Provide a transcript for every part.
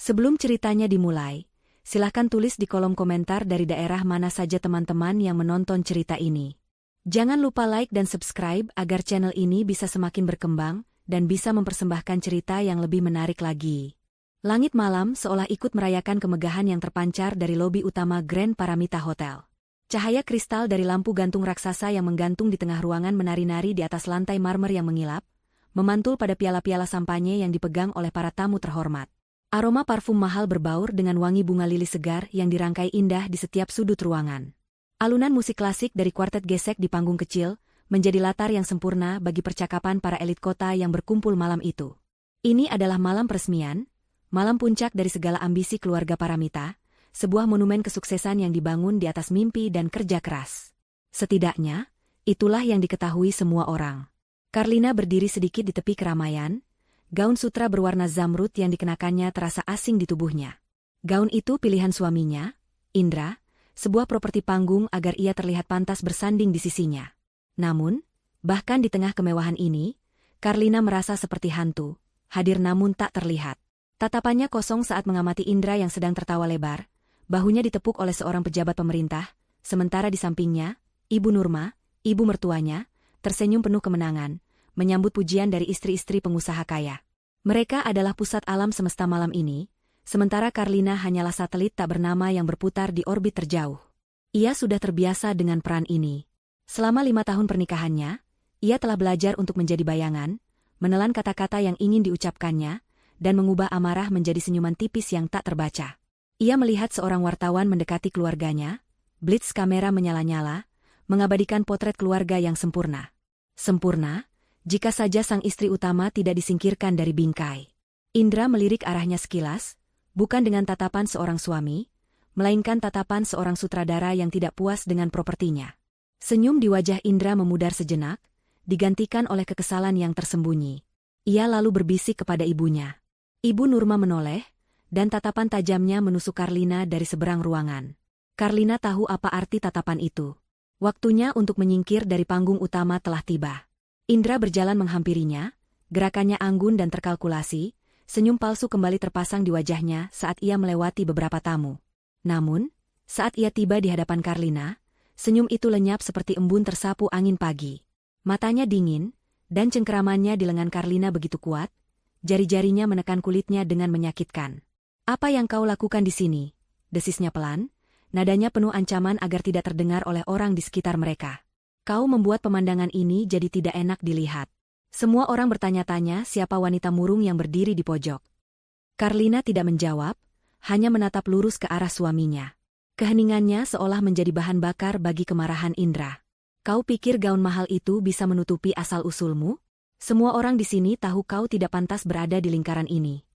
Sebelum ceritanya dimulai, silahkan tulis di kolom komentar dari daerah mana saja teman-teman yang menonton cerita ini. Jangan lupa like dan subscribe agar channel ini bisa semakin berkembang dan bisa mempersembahkan cerita yang lebih menarik lagi. Langit malam seolah ikut merayakan kemegahan yang terpancar dari lobi utama Grand Paramita Hotel. Cahaya kristal dari lampu gantung raksasa yang menggantung di tengah ruangan menari-nari di atas lantai marmer yang mengilap, memantul pada piala-piala sampanye yang dipegang oleh para tamu terhormat. Aroma parfum mahal berbaur dengan wangi bunga lili segar yang dirangkai indah di setiap sudut ruangan. Alunan musik klasik dari kuartet gesek di panggung kecil menjadi latar yang sempurna bagi percakapan para elit kota yang berkumpul malam itu. Ini adalah malam peresmian, malam puncak dari segala ambisi keluarga Paramita, sebuah monumen kesuksesan yang dibangun di atas mimpi dan kerja keras. Setidaknya, itulah yang diketahui semua orang. Karlina berdiri sedikit di tepi keramaian, gaun sutra berwarna zamrud yang dikenakannya terasa asing di tubuhnya. Gaun itu pilihan suaminya, Indra, sebuah properti panggung agar ia terlihat pantas bersanding di sisinya. Namun, bahkan di tengah kemewahan ini, Karlina merasa seperti hantu, hadir namun tak terlihat. Tatapannya kosong saat mengamati Indra yang sedang tertawa lebar, bahunya ditepuk oleh seorang pejabat pemerintah, sementara di sampingnya, Ibu Nurma, ibu mertuanya, tersenyum penuh kemenangan, menyambut pujian dari istri-istri pengusaha kaya. Mereka adalah pusat alam semesta malam ini, sementara Karlina hanyalah satelit tak bernama yang berputar di orbit terjauh. Ia sudah terbiasa dengan peran ini. Selama 5 tahun pernikahannya, ia telah belajar untuk menjadi bayangan, menelan kata-kata yang ingin diucapkannya, dan mengubah amarah menjadi senyuman tipis yang tak terbaca. Ia melihat seorang wartawan mendekati keluarganya, blitz kamera menyala-nyala, mengabadikan potret keluarga yang sempurna. Sempurna, jika saja sang istri utama tidak disingkirkan dari bingkai. Indra melirik arahnya sekilas, bukan dengan tatapan seorang suami, melainkan tatapan seorang sutradara yang tidak puas dengan propertinya. Senyum di wajah Indra memudar sejenak, digantikan oleh kekesalan yang tersembunyi. Ia lalu berbisik kepada ibunya. Ibu Nurma menoleh, dan tatapan tajamnya menusuk Karlina dari seberang ruangan. Karlina tahu apa arti tatapan itu. Waktunya untuk menyingkir dari panggung utama telah tiba. Indra berjalan menghampirinya, gerakannya anggun dan terkalkulasi, senyum palsu kembali terpasang di wajahnya saat ia melewati beberapa tamu. Namun, saat ia tiba di hadapan Karlina, senyum itu lenyap seperti embun tersapu angin pagi. Matanya dingin, dan cengkeramannya di lengan Karlina begitu kuat, jari-jarinya menekan kulitnya dengan menyakitkan. "Apa yang kau lakukan di sini?" desisnya pelan, nadanya penuh ancaman agar tidak terdengar oleh orang di sekitar mereka. "Kau membuat pemandangan ini jadi tidak enak dilihat." Semua orang bertanya-tanya siapa wanita murung yang berdiri di pojok. Karlina tidak menjawab, hanya menatap lurus ke arah suaminya. Keheningannya seolah menjadi bahan bakar bagi kemarahan Indra. "Kau pikir gaun mahal itu bisa menutupi asal-usulmu? Semua orang di sini tahu kau tidak pantas berada di lingkaran ini."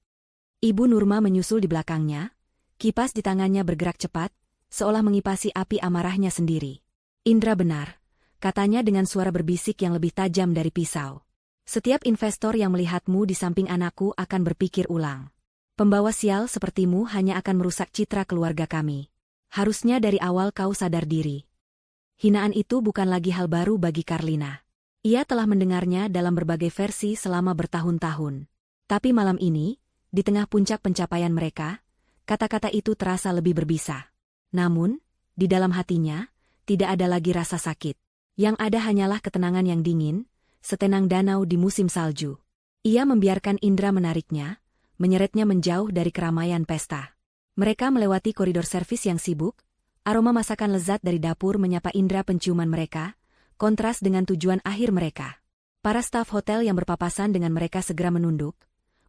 Ibu Nurma menyusul di belakangnya, kipas di tangannya bergerak cepat, seolah mengipasi api amarahnya sendiri. "Indra benar," katanya dengan suara berbisik yang lebih tajam dari pisau. "Setiap investor yang melihatmu di samping anakku akan berpikir ulang. Pembawa sial sepertimu hanya akan merusak citra keluarga kami. Harusnya dari awal kau sadar diri." Hinaan itu bukan lagi hal baru bagi Karlina. Ia telah mendengarnya dalam berbagai versi selama bertahun-tahun. Tapi malam ini, di tengah puncak pencapaian mereka, kata-kata itu terasa lebih berbisa. Namun, di dalam hatinya, tidak ada lagi rasa sakit. Yang ada hanyalah ketenangan yang dingin, setenang danau di musim salju. Ia membiarkan Indra menariknya, menyeretnya menjauh dari keramaian pesta. Mereka melewati koridor servis yang sibuk, aroma masakan lezat dari dapur menyapa Indra penciuman mereka, kontras dengan tujuan akhir mereka. Para staf hotel yang berpapasan dengan mereka segera menunduk,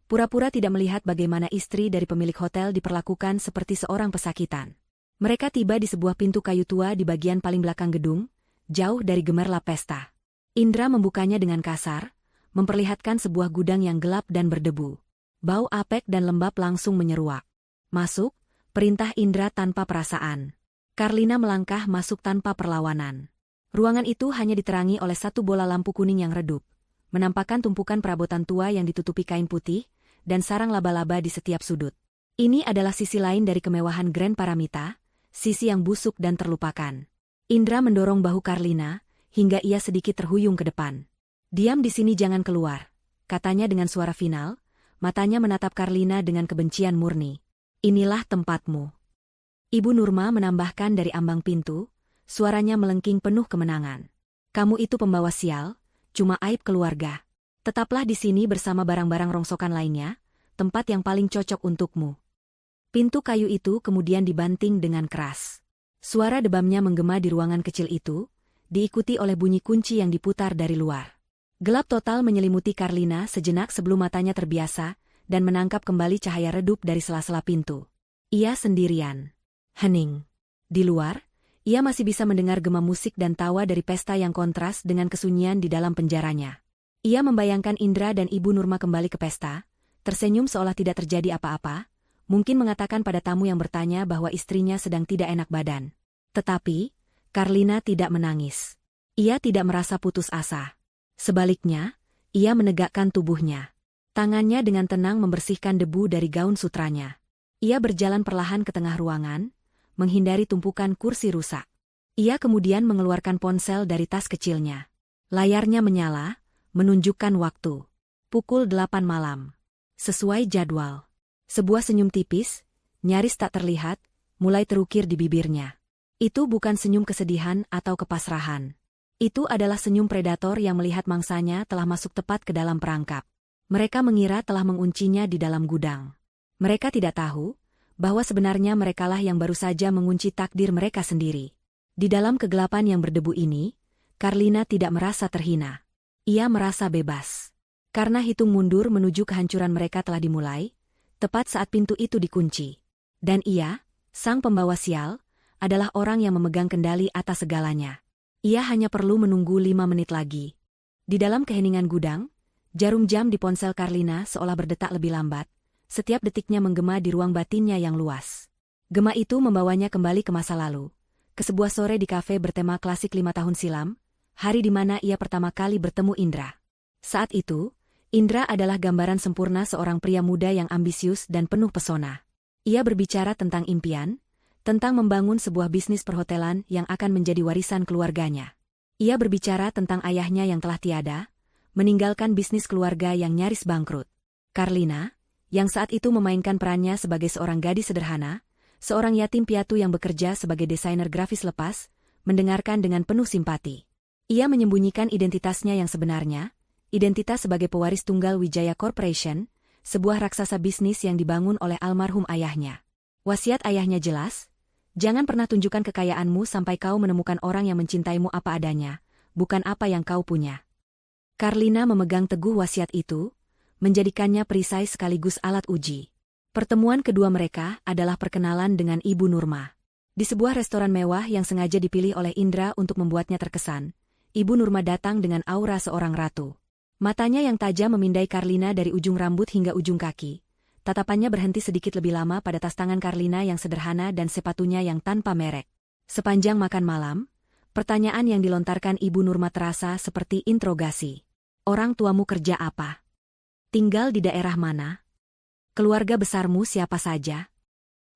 pura-pura tidak melihat bagaimana istri dari pemilik hotel diperlakukan seperti seorang pesakitan. Mereka tiba di sebuah pintu kayu tua di bagian paling belakang gedung, jauh dari gemerlap pesta. Indra membukanya dengan kasar, memperlihatkan sebuah gudang yang gelap dan berdebu. Bau apek dan lembab langsung menyeruak. "Masuk," perintah Indra tanpa perasaan. Karlina melangkah masuk tanpa perlawanan. Ruangan itu hanya diterangi oleh satu bola lampu kuning yang redup, menampakkan tumpukan perabotan tua yang ditutupi kain putih, dan sarang laba-laba di setiap sudut. Ini adalah sisi lain dari kemewahan Grand Paramita, sisi yang busuk dan terlupakan. Indra mendorong bahu Karlina, hingga ia sedikit terhuyung ke depan. "Diam di sini, jangan keluar," katanya dengan suara final, matanya menatap Karlina dengan kebencian murni. Inilah tempatmu. Ibu Nurma menambahkan dari ambang pintu, suaranya melengking penuh kemenangan. Kamu itu pembawa sial, cuma aib keluarga. Tetaplah di sini bersama barang-barang rongsokan lainnya, tempat yang paling cocok untukmu. Pintu kayu itu kemudian dibanting dengan keras. Suara debamnya menggema di ruangan kecil itu, diikuti oleh bunyi kunci yang diputar dari luar. Gelap total menyelimuti Karlina sejenak sebelum matanya terbiasa, dan menangkap kembali cahaya redup dari sela-sela pintu. Ia sendirian. Hening. Di luar, ia masih bisa mendengar gema musik dan tawa dari pesta yang kontras dengan kesunyian di dalam penjaranya. Ia membayangkan Indra dan Ibu Nurma kembali ke pesta, tersenyum seolah tidak terjadi apa-apa, mungkin mengatakan pada tamu yang bertanya bahwa istrinya sedang tidak enak badan. Tetapi, Karlina tidak menangis. Ia tidak merasa putus asa. Sebaliknya, ia menegakkan tubuhnya. Tangannya dengan tenang membersihkan debu dari gaun sutranya. Ia berjalan perlahan ke tengah ruangan, menghindari tumpukan kursi rusak. Ia kemudian mengeluarkan ponsel dari tas kecilnya. Layarnya menyala, menunjukkan waktu. Pukul 8 malam. Sesuai jadwal. Sebuah senyum tipis, nyaris tak terlihat, mulai terukir di bibirnya. Itu bukan senyum kesedihan atau kepasrahan. Itu adalah senyum predator yang melihat mangsanya telah masuk tepat ke dalam perangkap. Mereka mengira telah menguncinya di dalam gudang. Mereka tidak tahu bahwa sebenarnya merekalah yang baru saja mengunci takdir mereka sendiri. Di dalam kegelapan yang berdebu ini, Karlina tidak merasa terhina. Ia merasa bebas. Karena hitung mundur menuju kehancuran mereka telah dimulai, tepat saat pintu itu dikunci. Dan ia, sang pembawa sial, adalah orang yang memegang kendali atas segalanya. Ia hanya perlu menunggu 5 menit lagi. Di dalam keheningan gudang, jarum jam di ponsel Karlina seolah berdetak lebih lambat. Setiap detiknya menggema di ruang batinnya yang luas. Gema itu membawanya kembali ke masa lalu. Ke sebuah sore di kafe bertema klasik 5 tahun silam, hari di mana ia pertama kali bertemu Indra. Saat itu, Indra adalah gambaran sempurna seorang pria muda yang ambisius dan penuh pesona. Ia berbicara tentang impian, tentang membangun sebuah bisnis perhotelan yang akan menjadi warisan keluarganya. Ia berbicara tentang ayahnya yang telah tiada, meninggalkan bisnis keluarga yang nyaris bangkrut. Karlina, yang saat itu memainkan perannya sebagai seorang gadis sederhana, seorang yatim piatu yang bekerja sebagai desainer grafis lepas, mendengarkan dengan penuh simpati. Ia menyembunyikan identitasnya yang sebenarnya, identitas sebagai pewaris tunggal Wijaya Corporation, sebuah raksasa bisnis yang dibangun oleh almarhum ayahnya. Wasiat ayahnya jelas, jangan pernah tunjukkan kekayaanmu sampai kau menemukan orang yang mencintaimu apa adanya, bukan apa yang kau punya. Karlina memegang teguh wasiat itu, menjadikannya perisai sekaligus alat uji. Pertemuan kedua mereka adalah perkenalan dengan Ibu Nurma. Di sebuah restoran mewah yang sengaja dipilih oleh Indra untuk membuatnya terkesan, Ibu Nurma datang dengan aura seorang ratu. Matanya yang tajam memindai Karlina dari ujung rambut hingga ujung kaki. Tatapannya berhenti sedikit lebih lama pada tas tangan Karlina yang sederhana dan sepatunya yang tanpa merek. Sepanjang makan malam, pertanyaan yang dilontarkan Ibu Nurma terasa seperti interogasi. Orang tuamu kerja apa? Tinggal di daerah mana? Keluarga besarmu siapa saja?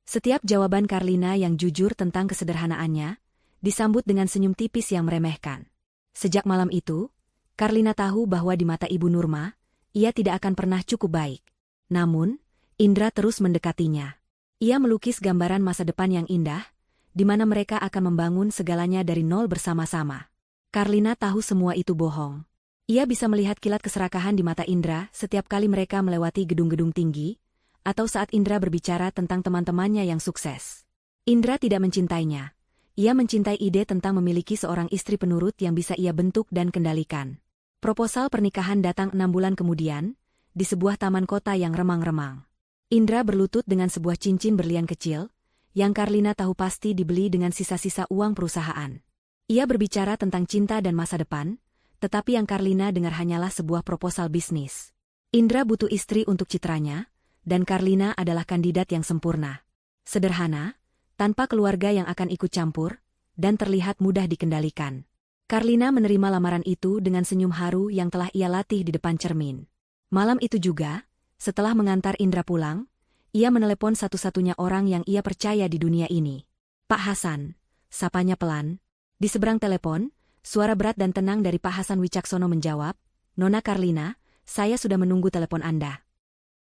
Setiap jawaban Karlina yang jujur tentang kesederhanaannya, disambut dengan senyum tipis yang meremehkan. Sejak malam itu, Karlina tahu bahwa di mata Ibu Nurma, ia tidak akan pernah cukup baik. Namun, Indra terus mendekatinya. Ia melukis gambaran masa depan yang indah, di mana mereka akan membangun segalanya dari nol bersama-sama. Karlina tahu semua itu bohong. Ia bisa melihat kilat keserakahan di mata Indra setiap kali mereka melewati gedung-gedung tinggi, atau saat Indra berbicara tentang teman-temannya yang sukses. Indra tidak mencintainya. Ia mencintai ide tentang memiliki seorang istri penurut yang bisa ia bentuk dan kendalikan. Proposal pernikahan datang 6 bulan kemudian, di sebuah taman kota yang remang-remang. Indra berlutut dengan sebuah cincin berlian kecil, yang Karlina tahu pasti dibeli dengan sisa-sisa uang perusahaan. Ia berbicara tentang cinta dan masa depan, tetapi yang Karlina dengar hanyalah sebuah proposal bisnis. Indra butuh istri untuk citranya, dan Karlina adalah kandidat yang sempurna. Sederhana, tanpa keluarga yang akan ikut campur, dan terlihat mudah dikendalikan. Karlina menerima lamaran itu dengan senyum haru yang telah ia latih di depan cermin. Malam itu juga, setelah mengantar Indra pulang, ia menelepon satu-satunya orang yang ia percaya di dunia ini. Pak Hasan, sapanya pelan. Di seberang telepon, suara berat dan tenang dari Pak Hasan Wicaksono menjawab, Nona Karlina, saya sudah menunggu telepon Anda.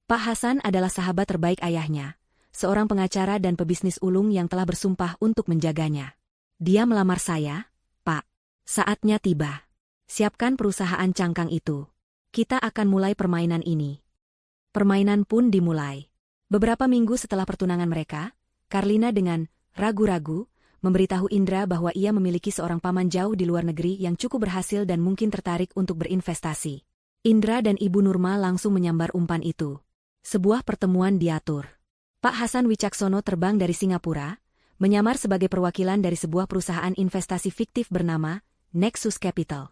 Pak Hasan adalah sahabat terbaik ayahnya, seorang pengacara dan pebisnis ulung yang telah bersumpah untuk menjaganya. Dia melamar saya, Pak. Saatnya tiba. Siapkan perusahaan cangkang itu. Kita akan mulai permainan ini. Permainan pun dimulai. Beberapa minggu setelah pertunangan mereka, Karlina dengan ragu-ragu memberitahu Indra bahwa ia memiliki seorang paman jauh di luar negeri yang cukup berhasil dan mungkin tertarik untuk berinvestasi. Indra dan Ibu Nurma langsung menyambar umpan itu. Sebuah pertemuan diatur. Pak Hasan Wicaksono terbang dari Singapura, menyamar sebagai perwakilan dari sebuah perusahaan investasi fiktif bernama Nexus Capital.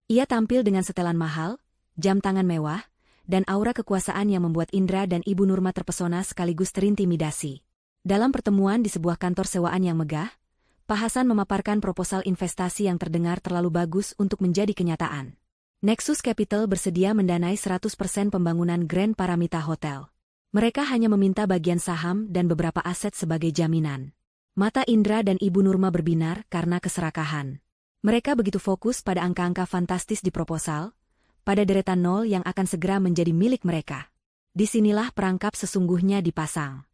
Ia tampil dengan setelan mahal, jam tangan mewah, dan aura kekuasaan yang membuat Indra dan Ibu Nurma terpesona sekaligus terintimidasi. Dalam pertemuan di sebuah kantor sewaan yang megah, Pak Hasan memaparkan proposal investasi yang terdengar terlalu bagus untuk menjadi kenyataan. Nexus Capital bersedia mendanai 100% pembangunan Grand Paramita Hotel. Mereka hanya meminta bagian saham dan beberapa aset sebagai jaminan. Mata Indra dan Ibu Nurma berbinar karena keserakahan. Mereka begitu fokus pada angka-angka fantastis di proposal, pada deretan nol yang akan segera menjadi milik mereka. Disinilah perangkap sesungguhnya dipasang.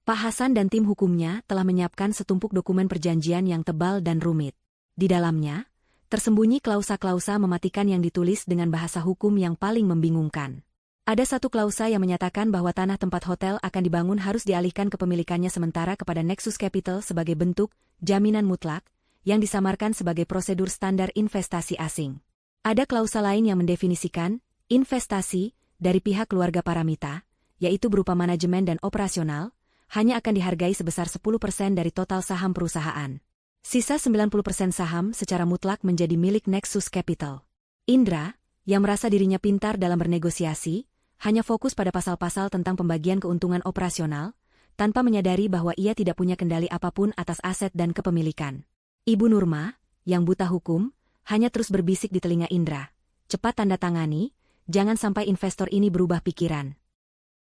Pak Hasan dan tim hukumnya telah menyiapkan setumpuk dokumen perjanjian yang tebal dan rumit. Di dalamnya, tersembunyi klausa-klausa mematikan yang ditulis dengan bahasa hukum yang paling membingungkan. Ada satu klausa yang menyatakan bahwa tanah tempat hotel akan dibangun harus dialihkan kepemilikannya sementara kepada Nexus Capital sebagai bentuk jaminan mutlak, yang disamarkan sebagai prosedur standar investasi asing. Ada klausa lain yang mendefinisikan investasi dari pihak keluarga Paramita, yaitu berupa manajemen dan operasional, hanya akan dihargai sebesar 10% dari total saham perusahaan. Sisa 90% saham secara mutlak menjadi milik Nexus Capital. Indra, yang merasa dirinya pintar dalam bernegosiasi, hanya fokus pada pasal-pasal tentang pembagian keuntungan operasional, tanpa menyadari bahwa ia tidak punya kendali apapun atas aset dan kepemilikan. Ibu Nurma, yang buta hukum, hanya terus berbisik di telinga Indra. Cepat tanda tangani, jangan sampai investor ini berubah pikiran.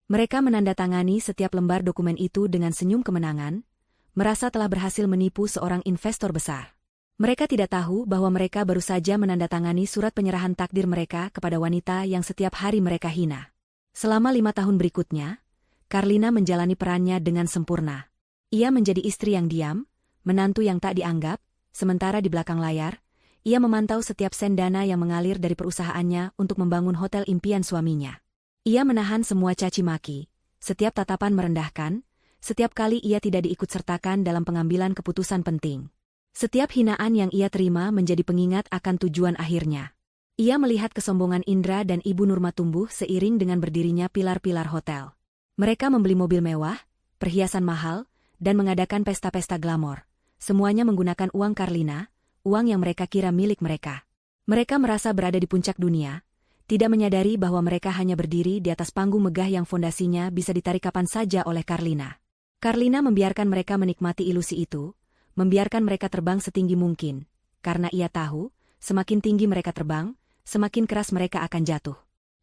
Mereka menandatangani setiap lembar dokumen itu dengan senyum kemenangan, merasa telah berhasil menipu seorang investor besar. Mereka tidak tahu bahwa mereka baru saja menandatangani surat penyerahan takdir mereka kepada wanita yang setiap hari mereka hina. Selama 5 tahun berikutnya, Karlina menjalani perannya dengan sempurna. Ia menjadi istri yang diam, menantu yang tak dianggap, sementara di belakang layar, ia memantau setiap sen dana yang mengalir dari perusahaannya untuk membangun hotel impian suaminya. Ia menahan semua caci maki, setiap tatapan merendahkan, setiap kali ia tidak diikutsertakan dalam pengambilan keputusan penting. Setiap hinaan yang ia terima menjadi pengingat akan tujuan akhirnya. Ia melihat kesombongan Indra dan Ibu Nurma tumbuh seiring dengan berdirinya pilar-pilar hotel. Mereka membeli mobil mewah, perhiasan mahal, dan mengadakan pesta-pesta glamor. Semuanya menggunakan uang Karlina, uang yang mereka kira milik mereka. Mereka merasa berada di puncak dunia, tidak menyadari bahwa mereka hanya berdiri di atas panggung megah yang fondasinya bisa ditarik kapan saja oleh Karlina. Karlina membiarkan mereka menikmati ilusi itu, membiarkan mereka terbang setinggi mungkin, karena ia tahu, semakin tinggi mereka terbang, semakin keras mereka akan jatuh.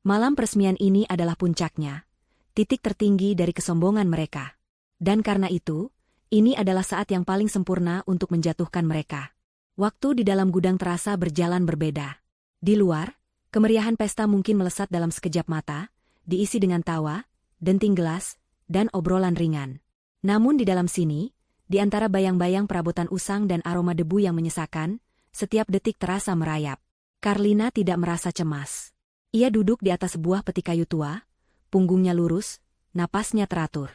Malam peresmian ini adalah puncaknya, titik tertinggi dari kesombongan mereka. Dan karena itu, ini adalah saat yang paling sempurna untuk menjatuhkan mereka. Waktu di dalam gudang terasa berjalan berbeda. Di luar, kemeriahan pesta mungkin melesat dalam sekejap mata, diisi dengan tawa, denting gelas, dan obrolan ringan. Namun di dalam sini, di antara bayang-bayang perabotan usang dan aroma debu yang menyesakan, setiap detik terasa merayap. Karlina tidak merasa cemas. Ia duduk di atas sebuah peti kayu tua, punggungnya lurus, napasnya teratur.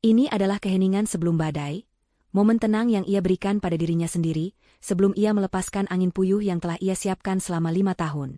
Ini adalah keheningan sebelum badai, momen tenang yang ia berikan pada dirinya sendiri, sebelum ia melepaskan angin puyuh yang telah ia siapkan selama 5 tahun.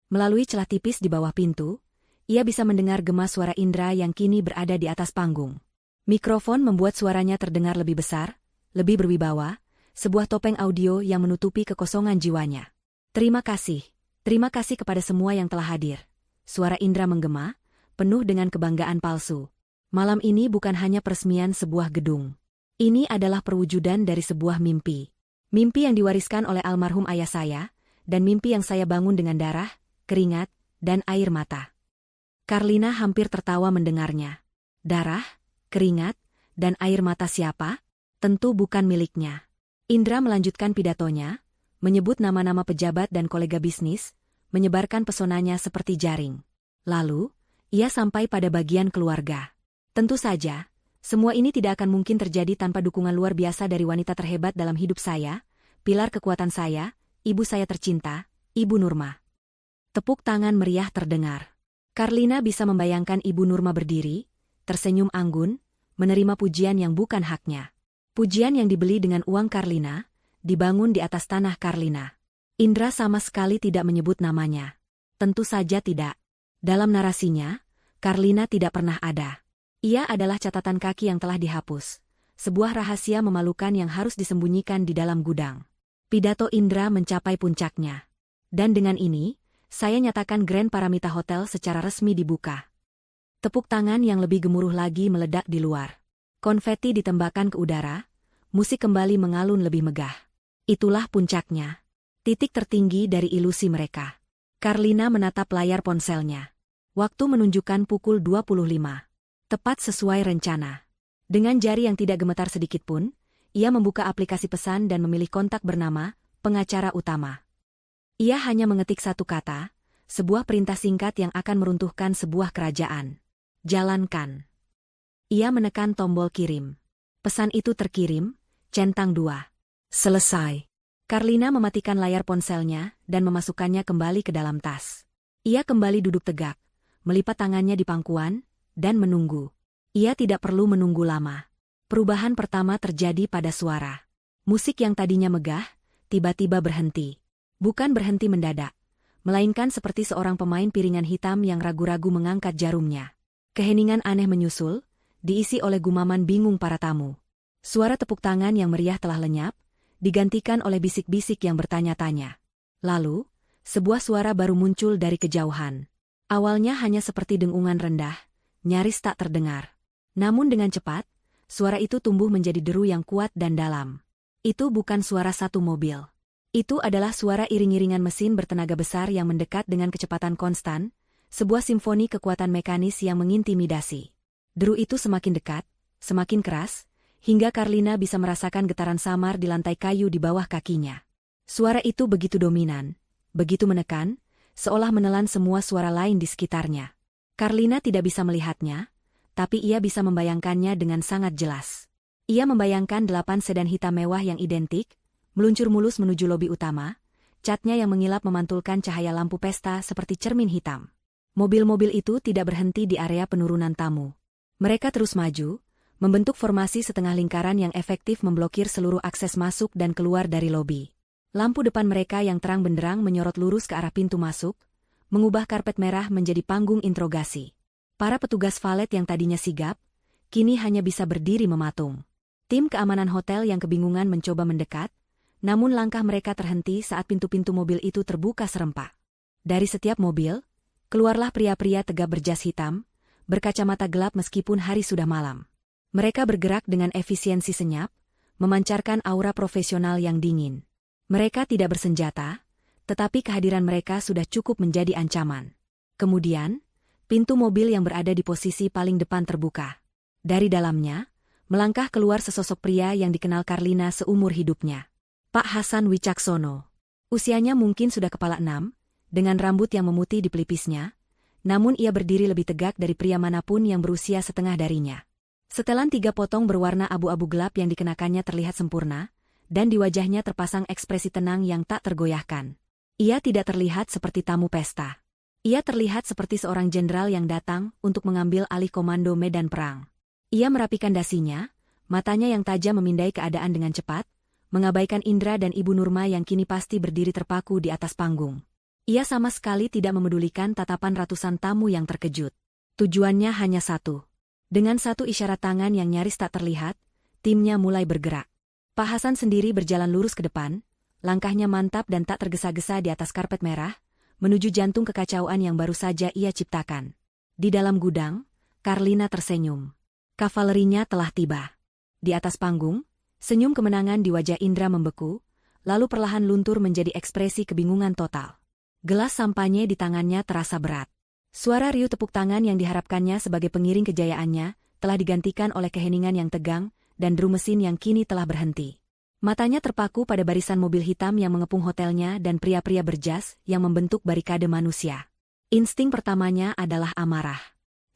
Melalui celah tipis di bawah pintu, ia bisa mendengar gema suara Indra yang kini berada di atas panggung. Mikrofon membuat suaranya terdengar lebih besar, lebih berwibawa, sebuah topeng audio yang menutupi kekosongan jiwanya. Terima kasih kepada semua yang telah hadir. Suara Indra menggema, penuh dengan kebanggaan palsu. Malam ini bukan hanya peresmian sebuah gedung. Ini adalah perwujudan dari sebuah mimpi. Mimpi yang diwariskan oleh almarhum ayah saya, dan mimpi yang saya bangun dengan darah, keringat, dan air mata. Karlina hampir tertawa mendengarnya. Darah, keringat, dan air mata siapa? Tentu bukan miliknya. Indra melanjutkan pidatonya, menyebut nama-nama pejabat dan kolega bisnis, menyebarkan pesonanya seperti jaring. Lalu, ia sampai pada bagian keluarga. Tentu saja, Semua ini tidak akan mungkin terjadi tanpa dukungan luar biasa dari wanita terhebat dalam hidup saya, pilar kekuatan saya, ibu saya tercinta, Ibu Nurma. Tepuk tangan meriah terdengar. Karlina bisa membayangkan Ibu Nurma berdiri, tersenyum anggun, menerima pujian yang bukan haknya. Pujian yang dibeli dengan uang Karlina, dibangun di atas tanah Karlina. Indra sama sekali tidak menyebut namanya. Tentu saja tidak. Dalam narasinya, Karlina tidak pernah ada. Ia adalah catatan kaki yang telah dihapus. Sebuah rahasia memalukan yang harus disembunyikan di dalam gudang. Pidato Indra mencapai puncaknya. Dan dengan ini, saya nyatakan Grand Paramita Hotel secara resmi dibuka. Tepuk tangan yang lebih gemuruh lagi meledak di luar. Konfeti ditembakkan ke udara, musik kembali mengalun lebih megah. Itulah puncaknya. Titik tertinggi dari ilusi mereka. Karlina menatap layar ponselnya. Waktu menunjukkan pukul 25. Tepat sesuai rencana. Dengan jari yang tidak gemetar sedikitpun, ia membuka aplikasi pesan dan memilih kontak bernama pengacara utama. Ia hanya mengetik satu kata, sebuah perintah singkat yang akan meruntuhkan sebuah kerajaan. Jalankan. Ia menekan tombol kirim. Pesan itu terkirim, centang 2. Selesai. Karlina mematikan layar ponselnya dan memasukkannya kembali ke dalam tas. Ia kembali duduk tegak, melipat tangannya di pangkuan, dan menunggu. Ia tidak perlu menunggu lama. Perubahan pertama terjadi pada suara. Musik yang tadinya megah, tiba-tiba berhenti. Bukan berhenti mendadak, melainkan seperti seorang pemain piringan hitam yang ragu-ragu mengangkat jarumnya. Keheningan aneh menyusul, diisi oleh gumaman bingung para tamu. Suara tepuk tangan yang meriah telah lenyap, digantikan oleh bisik-bisik yang bertanya-tanya. Lalu, sebuah suara baru muncul dari kejauhan. Awalnya hanya seperti dengungan rendah, nyaris tak terdengar. Namun dengan cepat, suara itu tumbuh menjadi deru yang kuat dan dalam. Itu bukan suara satu mobil. Itu adalah suara iring-iringan mesin bertenaga besar yang mendekat dengan kecepatan konstan, sebuah simfoni kekuatan mekanis yang mengintimidasi. Deru itu semakin dekat, semakin keras, hingga Karlina bisa merasakan getaran samar di lantai kayu di bawah kakinya. Suara itu begitu dominan, begitu menekan, seolah menelan semua suara lain di sekitarnya. Karlina tidak bisa melihatnya, tapi ia bisa membayangkannya dengan sangat jelas. Ia membayangkan 8 sedan hitam mewah yang identik, meluncur mulus menuju lobi utama, catnya yang mengilap memantulkan cahaya lampu pesta seperti cermin hitam. Mobil-mobil itu tidak berhenti di area penurunan tamu. Mereka terus maju, membentuk formasi setengah lingkaran yang efektif memblokir seluruh akses masuk dan keluar dari lobi. Lampu depan mereka yang terang benderang menyorot lurus ke arah pintu masuk, mengubah karpet merah menjadi panggung interogasi. Para petugas valet yang tadinya sigap, kini hanya bisa berdiri mematung. Tim keamanan hotel yang kebingungan mencoba mendekat, namun langkah mereka terhenti saat pintu-pintu mobil itu terbuka serempak. Dari setiap mobil, keluarlah pria-pria tegap berjas hitam, berkacamata gelap meskipun hari sudah malam. Mereka bergerak dengan efisiensi senyap, memancarkan aura profesional yang dingin. Mereka tidak bersenjata, tetapi kehadiran mereka sudah cukup menjadi ancaman. Kemudian, pintu mobil yang berada di posisi paling depan terbuka. Dari dalamnya, melangkah keluar sesosok pria yang dikenal Karlina seumur hidupnya. Pak Hasan Wicaksono. Usianya mungkin sudah kepala 6, dengan rambut yang memutih di pelipisnya, namun ia berdiri lebih tegak dari pria manapun yang berusia setengah darinya. Setelan 3 potong berwarna abu-abu gelap yang dikenakannya terlihat sempurna, dan di wajahnya terpasang ekspresi tenang yang tak tergoyahkan. Ia tidak terlihat seperti tamu pesta. Ia terlihat seperti seorang jenderal yang datang untuk mengambil alih komando medan perang. Ia merapikan dasinya, matanya yang tajam memindai keadaan dengan cepat, mengabaikan Indra dan Ibu Nurma yang kini pasti berdiri terpaku di atas panggung. Ia sama sekali tidak memedulikan tatapan ratusan tamu yang terkejut. Tujuannya hanya satu. Dengan satu isyarat tangan yang nyaris tak terlihat, timnya mulai bergerak. Pak Hasan sendiri berjalan lurus ke depan, langkahnya mantap dan tak tergesa-gesa di atas karpet merah, menuju jantung kekacauan yang baru saja ia ciptakan. Di dalam gudang, Karlina tersenyum. Kavalerinya telah tiba. Di atas panggung, senyum kemenangan di wajah Indra membeku, lalu perlahan luntur menjadi ekspresi kebingungan total. Gelas sampanye di tangannya terasa berat. Suara riuh tepuk tangan yang diharapkannya sebagai pengiring kejayaannya, telah digantikan oleh keheningan yang tegang, dan drum mesin yang kini telah berhenti. Matanya terpaku pada barisan mobil hitam yang mengepung hotelnya dan pria-pria berjas yang membentuk barikade manusia. Insting pertamanya adalah amarah.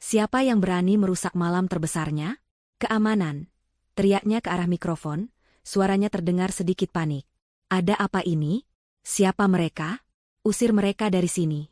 Siapa yang berani merusak malam terbesarnya? Keamanan. Teriaknya ke arah mikrofon, suaranya terdengar sedikit panik. Ada apa ini? Siapa mereka? Usir mereka dari sini.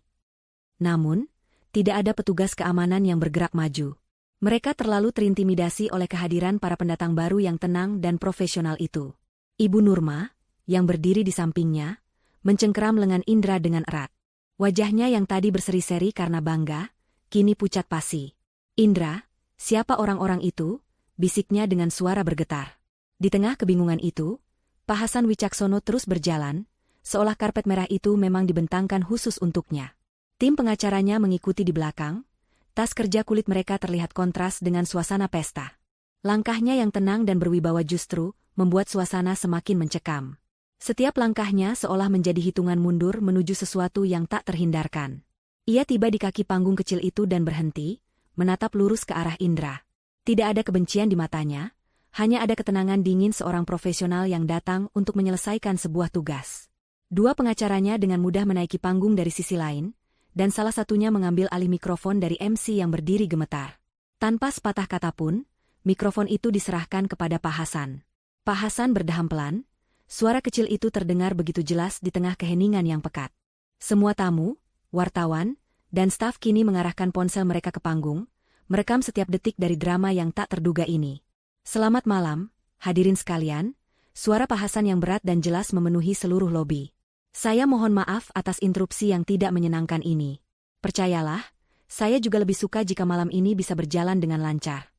Namun, tidak ada petugas keamanan yang bergerak maju. Mereka terlalu terintimidasi oleh kehadiran para pendatang baru yang tenang dan profesional itu. Ibu Nurma, yang berdiri di sampingnya, mencengkeram lengan Indra dengan erat. Wajahnya yang tadi berseri-seri karena bangga, kini pucat pasi. Indra, siapa orang-orang itu? Bisiknya dengan suara bergetar. Di tengah kebingungan itu, Pak Hasan Wicaksono terus berjalan, seolah karpet merah itu memang dibentangkan khusus untuknya. Tim pengacaranya mengikuti di belakang, tas kerja kulit mereka terlihat kontras dengan suasana pesta. Langkahnya yang tenang dan berwibawa justru membuat suasana semakin mencekam. Setiap langkahnya seolah menjadi hitungan mundur menuju sesuatu yang tak terhindarkan. Ia tiba di kaki panggung kecil itu dan berhenti, menatap lurus ke arah Indra. Tidak ada kebencian di matanya, hanya ada ketenangan dingin seorang profesional yang datang untuk menyelesaikan sebuah tugas. Dua pengacaranya dengan mudah menaiki panggung dari sisi lain, dan salah satunya mengambil alih mikrofon dari MC yang berdiri gemetar. Tanpa sepatah kata pun, mikrofon itu diserahkan kepada Pak Hasan. Pak Hasan berdeham pelan, suara kecil itu terdengar begitu jelas di tengah keheningan yang pekat. Semua tamu, wartawan, dan staf kini mengarahkan ponsel mereka ke panggung, merekam setiap detik dari drama yang tak terduga ini. Selamat malam, hadirin sekalian, suara Pak Hasan yang berat dan jelas memenuhi seluruh lobi. Saya mohon maaf atas interupsi yang tidak menyenangkan ini. Percayalah, saya juga lebih suka jika malam ini bisa berjalan dengan lancar.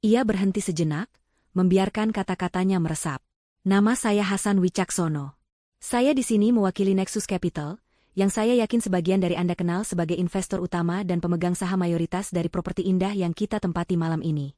Ia berhenti sejenak, membiarkan kata-katanya meresap. Nama saya Hasan Wicaksono. Saya di sini mewakili Nexus Capital, yang saya yakin sebagian dari Anda kenal sebagai investor utama dan pemegang saham mayoritas dari properti indah yang kita tempati malam ini.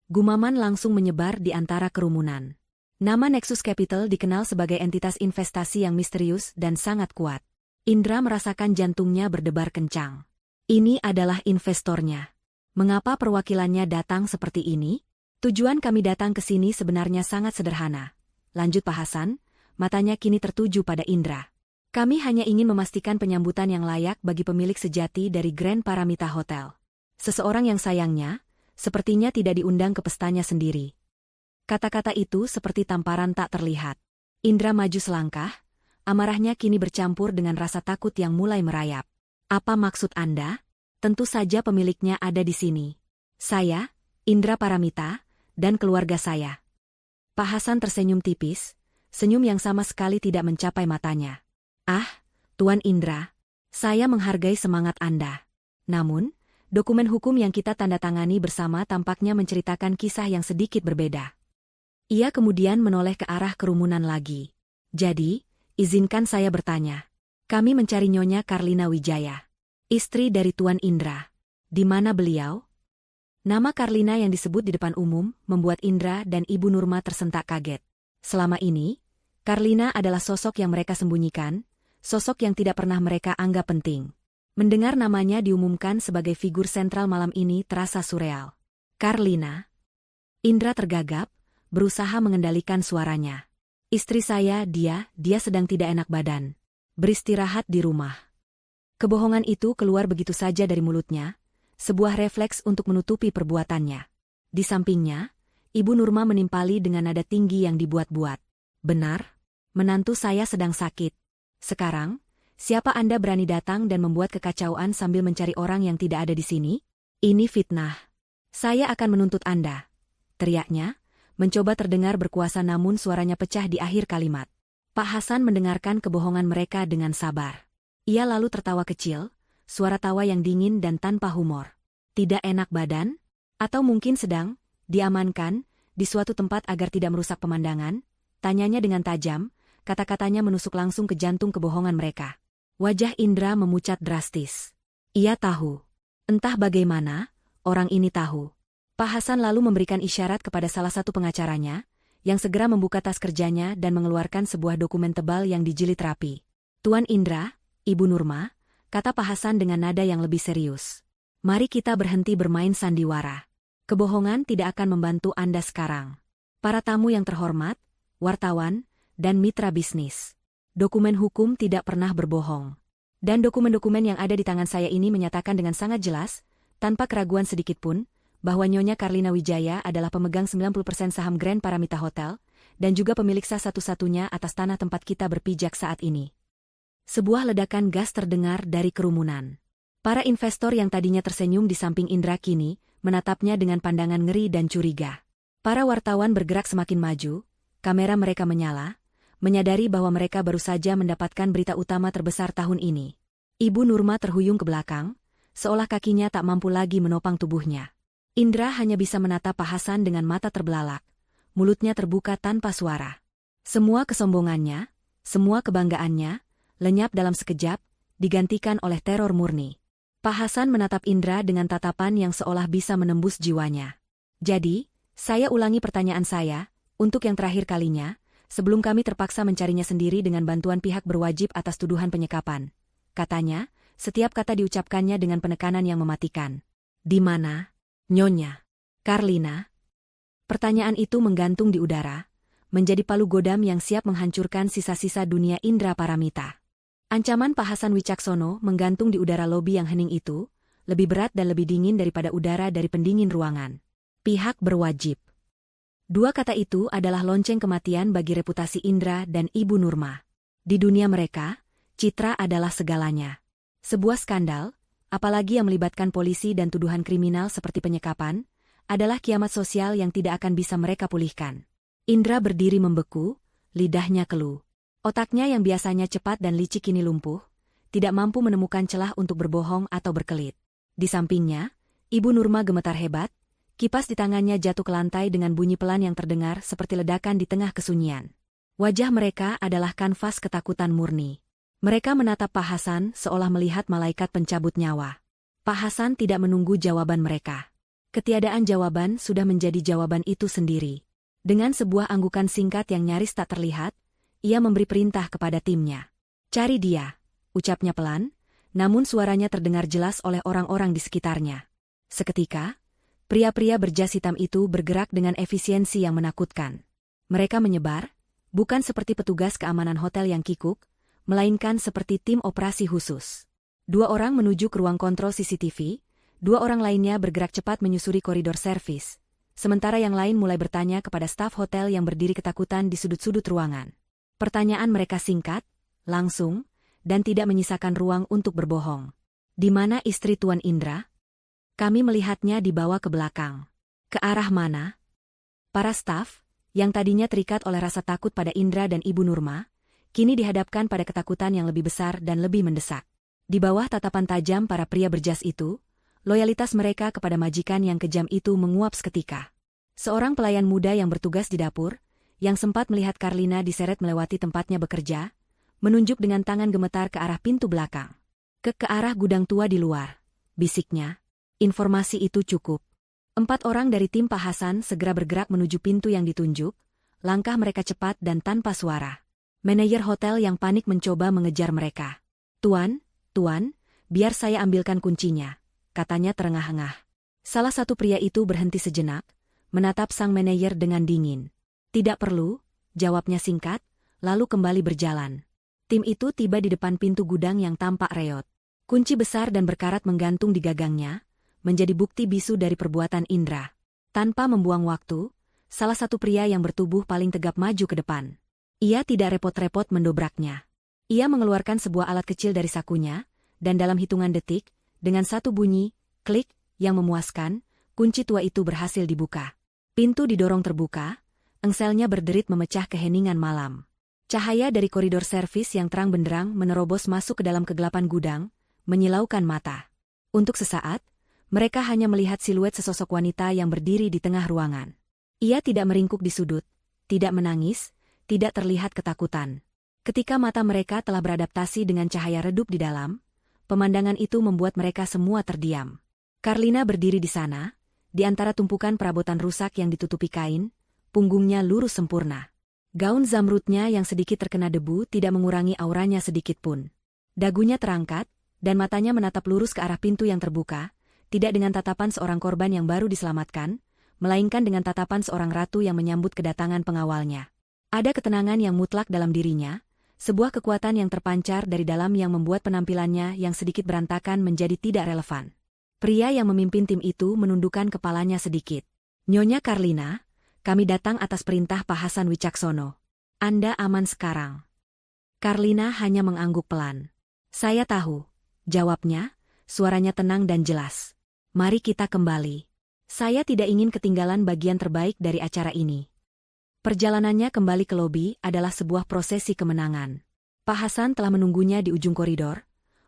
Gumaman langsung menyebar di antara kerumunan. Nama Nexus Capital dikenal sebagai entitas investasi yang misterius dan sangat kuat. Indra merasakan jantungnya berdebar kencang. Ini adalah investornya. Mengapa perwakilannya datang seperti ini? Tujuan kami datang ke sini sebenarnya sangat sederhana. Lanjut Pak Hasan, matanya kini tertuju pada Indra. Kami hanya ingin memastikan penyambutan yang layak bagi pemilik sejati dari Grand Paramita Hotel. Seseorang yang sayangnya, sepertinya tidak diundang ke pestanya sendiri. Kata-kata itu seperti tamparan tak terlihat. Indra maju selangkah, amarahnya kini bercampur dengan rasa takut yang mulai merayap. Apa maksud Anda? Tentu saja pemiliknya ada di sini. Saya, Indra Paramita, dan keluarga saya. Pak Hasan tersenyum tipis, senyum yang sama sekali tidak mencapai matanya. Ah, Tuan Indra, saya menghargai semangat Anda. Namun, dokumen hukum yang kita tanda tangani bersama tampaknya menceritakan kisah yang sedikit berbeda. Ia kemudian menoleh ke arah kerumunan lagi. Jadi, izinkan saya bertanya. Kami mencari Nyonya Karlina Wijaya, istri dari Tuan Indra. Di mana beliau? Nama Karlina yang disebut di depan umum membuat Indra dan Ibu Nurma tersentak kaget. Selama ini, Karlina adalah sosok yang mereka sembunyikan, sosok yang tidak pernah mereka anggap penting. Mendengar namanya diumumkan sebagai figur sentral malam ini terasa surreal. Karlina. Indra tergagap, berusaha mengendalikan suaranya. Istri saya, dia sedang tidak enak badan. Beristirahat di rumah. Kebohongan itu keluar begitu saja dari mulutnya, sebuah refleks untuk menutupi perbuatannya. Di sampingnya, Ibu Nurma menimpali dengan nada tinggi yang dibuat-buat. Benar, menantu saya sedang sakit. Sekarang, siapa Anda berani datang dan membuat kekacauan sambil mencari orang yang tidak ada di sini? Ini fitnah. Saya akan menuntut Anda. Teriaknya, mencoba terdengar berkuasa namun suaranya pecah di akhir kalimat. Pak Hasan mendengarkan kebohongan mereka dengan sabar. Ia lalu tertawa kecil, suara tawa yang dingin dan tanpa humor. Tidak enak badan? Atau mungkin sedang diamankan di suatu tempat agar tidak merusak pemandangan? Tanyanya dengan tajam. Kata-katanya menusuk langsung ke jantung kebohongan mereka. Wajah Indra memucat drastis. Ia tahu. Entah bagaimana, orang ini tahu. Pak Hasan lalu memberikan isyarat kepada salah satu pengacaranya, yang segera membuka tas kerjanya dan mengeluarkan sebuah dokumen tebal yang dijilid rapi. Tuan Indra, Ibu Nurma, kata Pak Hasan dengan nada yang lebih serius. Mari kita berhenti bermain sandiwara. Kebohongan tidak akan membantu Anda sekarang. Para tamu yang terhormat, wartawan, dan mitra bisnis. Dokumen hukum tidak pernah berbohong. Dan dokumen-dokumen yang ada di tangan saya ini menyatakan dengan sangat jelas, tanpa keraguan sedikitpun, bahwa Nyonya Karlina Wijaya adalah pemegang 90% saham Grand Paramita Hotel, dan juga pemilik sah satu-satunya atas tanah tempat kita berpijak saat ini. Sebuah ledakan gas terdengar dari kerumunan. Para investor yang tadinya tersenyum di samping Indra kini menatapnya dengan pandangan ngeri dan curiga. Para wartawan bergerak semakin maju, kamera mereka menyala, menyadari bahwa mereka baru saja mendapatkan berita utama terbesar tahun ini. Ibu Nurma terhuyung ke belakang, seolah kakinya tak mampu lagi menopang tubuhnya. Indra hanya bisa menatap Pak Hasan dengan mata terbelalak, mulutnya terbuka tanpa suara. Semua kesombongannya, semua kebanggaannya, lenyap dalam sekejap, digantikan oleh teror murni. Pak Hasan menatap Indra dengan tatapan yang seolah bisa menembus jiwanya. Jadi, saya ulangi pertanyaan saya, untuk yang terakhir kalinya, sebelum kami terpaksa mencarinya sendiri dengan bantuan pihak berwajib atas tuduhan penyekapan. Katanya, setiap kata diucapkannya dengan penekanan yang mematikan. Di mana, Nyonya Karlina? Pertanyaan itu menggantung di udara, menjadi palu godam yang siap menghancurkan sisa-sisa dunia Indra Paramita. Ancaman Pak Hasan Wicaksono menggantung di udara lobi yang hening itu, lebih berat dan lebih dingin daripada udara dari pendingin ruangan. Pihak berwajib. Dua kata itu adalah lonceng kematian bagi reputasi Indra dan Ibu Nurma. Di dunia mereka, citra adalah segalanya. Sebuah skandal, apalagi yang melibatkan polisi dan tuduhan kriminal seperti penyekapan, adalah kiamat sosial yang tidak akan bisa mereka pulihkan. Indra berdiri membeku, lidahnya keluh. Otaknya yang biasanya cepat dan licik kini lumpuh, tidak mampu menemukan celah untuk berbohong atau berkelit. Di sampingnya, Ibu Nurma gemetar hebat, kipas di tangannya jatuh ke lantai dengan bunyi pelan yang terdengar seperti ledakan di tengah kesunyian. Wajah mereka adalah kanvas ketakutan murni. Mereka menatap Pak Hasan seolah melihat malaikat pencabut nyawa. Pak Hasan tidak menunggu jawaban mereka. Ketiadaan jawaban sudah menjadi jawaban itu sendiri. Dengan sebuah anggukan singkat yang nyaris tak terlihat, ia memberi perintah kepada timnya. "Cari dia," ucapnya pelan, namun suaranya terdengar jelas oleh orang-orang di sekitarnya. Seketika, pria-pria berjas hitam itu bergerak dengan efisiensi yang menakutkan. Mereka menyebar, bukan seperti petugas keamanan hotel yang kikuk, melainkan seperti tim operasi khusus. 2 orang menuju ke ruang kontrol CCTV, 2 orang lainnya bergerak cepat menyusuri koridor servis, sementara yang lain mulai bertanya kepada staf hotel yang berdiri ketakutan di sudut-sudut ruangan. Pertanyaan mereka singkat, langsung, dan tidak menyisakan ruang untuk berbohong. "Di mana istri Tuan Indra?" "Kami melihatnya dibawa ke belakang." "Ke arah mana?" Para staf, yang tadinya terikat oleh rasa takut pada Indra dan Ibu Nurma, kini dihadapkan pada ketakutan yang lebih besar dan lebih mendesak. Di bawah tatapan tajam para pria berjas itu, loyalitas mereka kepada majikan yang kejam itu menguap seketika. Seorang pelayan muda yang bertugas di dapur, yang sempat melihat Karlina diseret melewati tempatnya bekerja, menunjuk dengan tangan gemetar ke arah pintu belakang. Ke arah gudang tua di luar," bisiknya. Informasi itu cukup. 4 orang dari tim Pak Hasan segera bergerak menuju pintu yang ditunjuk, langkah mereka cepat dan tanpa suara. Manajer hotel yang panik mencoba mengejar mereka. Tuan, biar saya ambilkan kuncinya," katanya terengah-engah. Salah satu pria itu berhenti sejenak, menatap sang manajer dengan dingin. "Tidak perlu," jawabnya singkat, lalu kembali berjalan. Tim itu tiba di depan pintu gudang yang tampak reot. Kunci besar dan berkarat menggantung di gagangnya, menjadi bukti bisu dari perbuatan Indra. Tanpa membuang waktu, salah satu pria yang bertubuh paling tegap maju ke depan. Ia tidak repot-repot mendobraknya. Ia mengeluarkan sebuah alat kecil dari sakunya, dan dalam hitungan detik, dengan satu bunyi, klik, yang memuaskan, kunci tua itu berhasil dibuka. Pintu didorong terbuka, engselnya berderit memecah keheningan malam. Cahaya dari koridor servis yang terang benderang menerobos masuk ke dalam kegelapan gudang, menyilaukan mata. Untuk sesaat, mereka hanya melihat siluet sesosok wanita yang berdiri di tengah ruangan. Ia tidak meringkuk di sudut, tidak menangis, tidak terlihat ketakutan. Ketika mata mereka telah beradaptasi dengan cahaya redup di dalam, pemandangan itu membuat mereka semua terdiam. Karlina berdiri di sana, di antara tumpukan perabotan rusak yang ditutupi kain, punggungnya lurus sempurna. Gaun zamrudnya yang sedikit terkena debu tidak mengurangi auranya sedikit pun. Dagunya terangkat, dan matanya menatap lurus ke arah pintu yang terbuka, tidak dengan tatapan seorang korban yang baru diselamatkan, melainkan dengan tatapan seorang ratu yang menyambut kedatangan pengawalnya. Ada ketenangan yang mutlak dalam dirinya, sebuah kekuatan yang terpancar dari dalam yang membuat penampilannya yang sedikit berantakan menjadi tidak relevan. Pria yang memimpin tim itu menundukkan kepalanya sedikit. Nyonya Karlina, kami datang atas perintah Pak Hasan Wicaksono. Anda aman sekarang. Karlina hanya mengangguk pelan. Saya tahu, jawabnya, suaranya tenang dan jelas. Mari kita kembali. Saya tidak ingin ketinggalan bagian terbaik dari acara ini. Perjalanannya kembali ke lobi adalah sebuah prosesi kemenangan. Pak Hasan telah menunggunya di ujung koridor.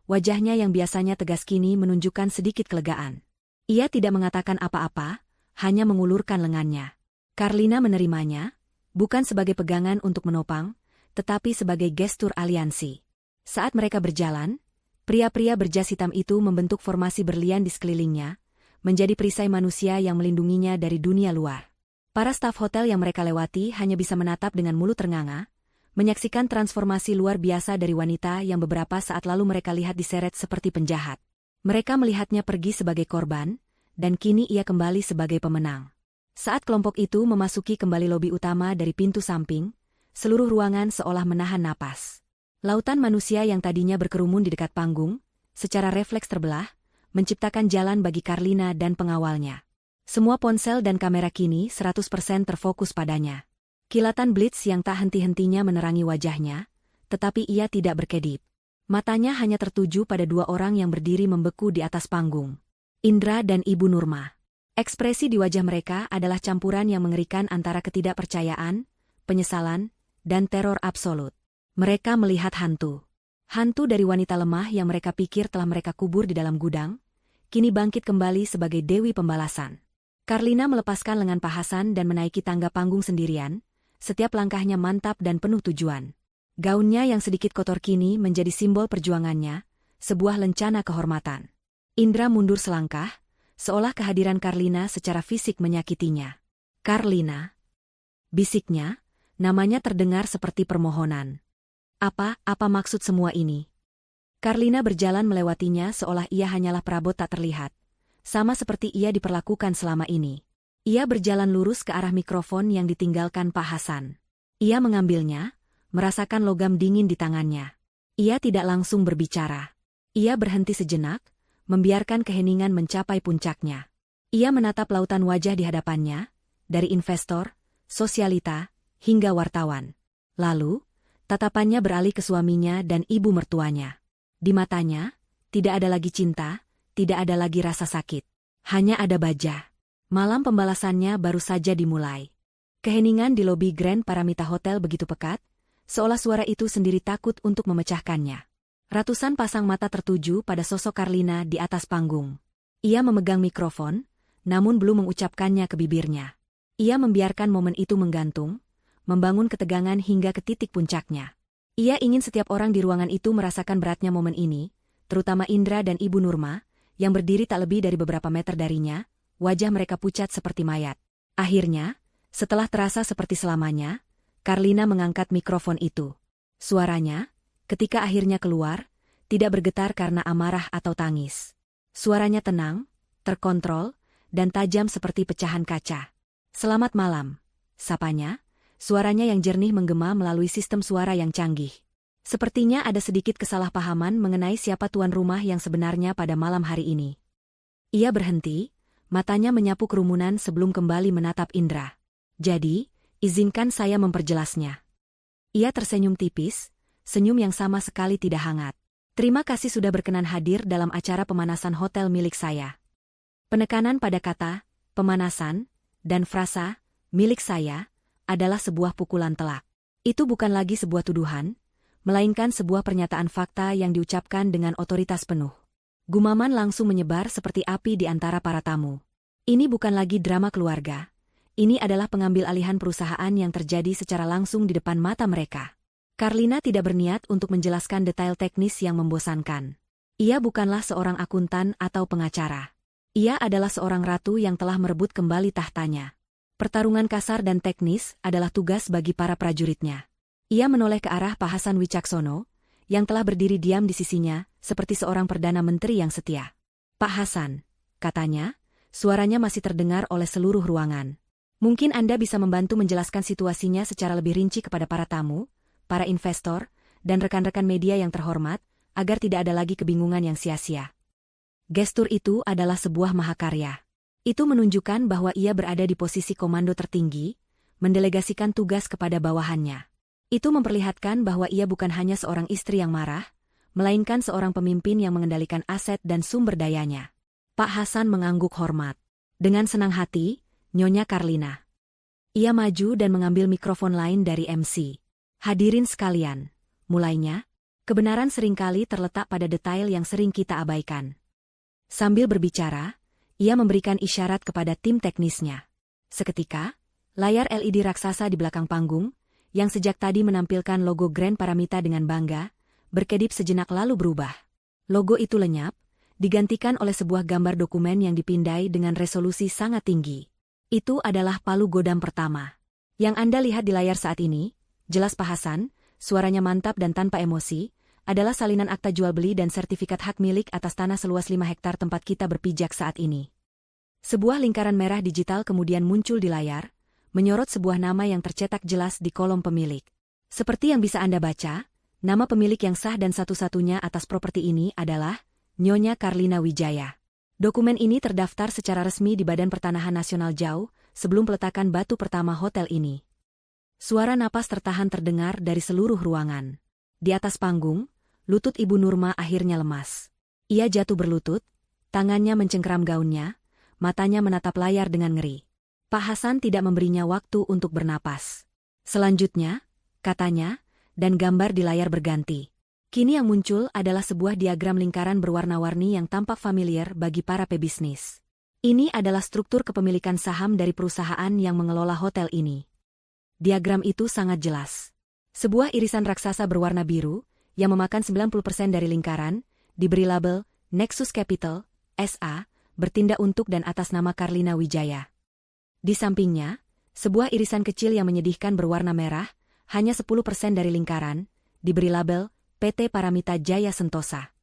Wajahnya yang biasanya tegas kini menunjukkan sedikit kelegaan. Ia tidak mengatakan apa-apa, hanya mengulurkan lengannya. Karlina menerimanya, bukan sebagai pegangan untuk menopang, tetapi sebagai gestur aliansi. Saat mereka berjalan, pria-pria berjas hitam itu membentuk formasi berlian di sekelilingnya, menjadi perisai manusia yang melindunginya dari dunia luar. Para staf hotel yang mereka lewati hanya bisa menatap dengan mulut ternganga, menyaksikan transformasi luar biasa dari wanita yang beberapa saat lalu mereka lihat diseret seperti penjahat. Mereka melihatnya pergi sebagai korban, dan kini ia kembali sebagai pemenang. Saat kelompok itu memasuki kembali lobi utama dari pintu samping, seluruh ruangan seolah menahan napas. Lautan manusia yang tadinya berkerumun di dekat panggung, secara refleks terbelah, menciptakan jalan bagi Karlina dan pengawalnya. Semua ponsel dan kamera kini 100% terfokus padanya. Kilatan blitz yang tak henti-hentinya menerangi wajahnya, tetapi ia tidak berkedip. Matanya hanya tertuju pada dua orang yang berdiri membeku di atas panggung. Indra dan Ibu Nurma. Ekspresi di wajah mereka adalah campuran yang mengerikan antara ketidakpercayaan, penyesalan, dan teror absolut. Mereka melihat hantu. Hantu dari wanita lemah yang mereka pikir telah mereka kubur di dalam gudang, kini bangkit kembali sebagai dewi pembalasan. Karlina melepaskan lengan Pak Hasan dan menaiki tangga panggung sendirian. Setiap langkahnya mantap dan penuh tujuan. Gaunnya yang sedikit kotor kini menjadi simbol perjuangannya, sebuah lencana kehormatan. Indra mundur selangkah, seolah kehadiran Karlina secara fisik menyakitinya. Karlina, bisiknya, namanya terdengar seperti permohonan. Apa maksud semua ini? Karlina berjalan melewatinya seolah ia hanyalah perabot tak terlihat, sama seperti ia diperlakukan selama ini. Ia berjalan lurus ke arah mikrofon yang ditinggalkan Pak Hasan. Ia mengambilnya, merasakan logam dingin di tangannya. Ia tidak langsung berbicara. Ia berhenti sejenak, membiarkan keheningan mencapai puncaknya. Ia menatap lautan wajah di hadapannya, dari investor, sosialita, hingga wartawan. Lalu, tatapannya beralih ke suaminya dan ibu mertuanya. Di matanya, tidak ada lagi cinta, tidak ada lagi rasa sakit. Hanya ada baja. Malam pembalasannya baru saja dimulai. Keheningan di lobi Grand Paramita Hotel begitu pekat, seolah suara itu sendiri takut untuk memecahkannya. Ratusan pasang mata tertuju pada sosok Karlina di atas panggung. Ia memegang mikrofon, namun belum mengucapkannya ke bibirnya. Ia membiarkan momen itu menggantung, membangun ketegangan hingga ke titik puncaknya. Ia ingin setiap orang di ruangan itu merasakan beratnya momen ini, terutama Indra dan Ibu Nurma, yang berdiri tak lebih dari beberapa meter darinya. Wajah mereka pucat seperti mayat. Akhirnya, setelah terasa seperti selamanya, Karlina mengangkat mikrofon itu. Suaranya, ketika akhirnya keluar, tidak bergetar karena amarah atau tangis. Suaranya tenang, terkontrol, dan tajam seperti pecahan kaca. Selamat malam, sapanya, suaranya yang jernih menggema melalui sistem suara yang canggih. Sepertinya ada sedikit kesalahpahaman mengenai siapa tuan rumah yang sebenarnya pada malam hari ini. Ia berhenti, matanya menyapu kerumunan sebelum kembali menatap Indra. Jadi, izinkan saya memperjelasnya. Ia tersenyum tipis, senyum yang sama sekali tidak hangat. Terima kasih sudah berkenan hadir dalam acara pemanasan hotel milik saya. Penekanan pada kata, pemanasan, dan frasa, milik saya, adalah sebuah pukulan telak. Itu bukan lagi sebuah tuduhan, melainkan sebuah pernyataan fakta yang diucapkan dengan otoritas penuh. Gumaman langsung menyebar seperti api di antara para tamu. Ini bukan lagi drama keluarga. Ini adalah pengambil alihan perusahaan yang terjadi secara langsung di depan mata mereka. Karlina tidak berniat untuk menjelaskan detail teknis yang membosankan. Ia bukanlah seorang akuntan atau pengacara. Ia adalah seorang ratu yang telah merebut kembali tahtanya. Pertarungan kasar dan teknis adalah tugas bagi para prajuritnya. Ia menoleh ke arah Pak Hasan Wicaksono, yang telah berdiri diam di sisinya, seperti seorang perdana menteri yang setia. Pak Hasan, katanya, suaranya masih terdengar oleh seluruh ruangan. Mungkin Anda bisa membantu menjelaskan situasinya secara lebih rinci kepada para tamu, para investor, dan rekan-rekan media yang terhormat, agar tidak ada lagi kebingungan yang sia-sia. Gestur itu adalah sebuah mahakarya. Itu menunjukkan bahwa ia berada di posisi komando tertinggi, mendelegasikan tugas kepada bawahannya. Itu memperlihatkan bahwa ia bukan hanya seorang istri yang marah, melainkan seorang pemimpin yang mengendalikan aset dan sumber dayanya. Pak Hasan mengangguk hormat. Dengan senang hati, Nyonya Karlina. Ia maju dan mengambil mikrofon lain dari MC. Hadirin sekalian, mulainya, kebenaran seringkali terletak pada detail yang sering kita abaikan. Sambil berbicara, ia memberikan isyarat kepada tim teknisnya. Seketika, layar LED raksasa di belakang panggung, yang sejak tadi menampilkan logo Grand Paramita dengan bangga, berkedip sejenak lalu berubah. Logo itu lenyap, digantikan oleh sebuah gambar dokumen yang dipindai dengan resolusi sangat tinggi. Itu adalah palu godam pertama. Yang Anda lihat di layar saat ini, jelas Pak Hasan, suaranya mantap dan tanpa emosi, adalah salinan akta jual beli dan sertifikat hak milik atas tanah seluas 5 hektar tempat kita berpijak saat ini. Sebuah lingkaran merah digital kemudian muncul di layar, menyorot sebuah nama yang tercetak jelas di kolom pemilik. Seperti yang bisa Anda baca, nama pemilik yang sah dan satu-satunya atas properti ini adalah Nyonya Karlina Wijaya. Dokumen ini terdaftar secara resmi di Badan Pertanahan Nasional jauh sebelum peletakan batu pertama hotel ini. Suara napas tertahan terdengar dari seluruh ruangan. Di atas panggung, lutut Ibu Nurma akhirnya lemas. Ia jatuh berlutut, tangannya mencengkeram gaunnya, matanya menatap layar dengan ngeri. Pak Hasan tidak memberinya waktu untuk bernapas. Selanjutnya, katanya, dan gambar di layar berganti. Kini yang muncul adalah sebuah diagram lingkaran berwarna-warni yang tampak familiar bagi para pebisnis. Ini adalah struktur kepemilikan saham dari perusahaan yang mengelola hotel ini. Diagram itu sangat jelas. Sebuah irisan raksasa berwarna biru, yang memakan 90% dari lingkaran, diberi label Nexus Capital, SA, bertindak untuk dan atas nama Karlina Wijaya. Di sampingnya, sebuah irisan kecil yang menyedihkan berwarna merah, hanya 10% dari lingkaran, diberi label PT Paramita Jaya Sentosa.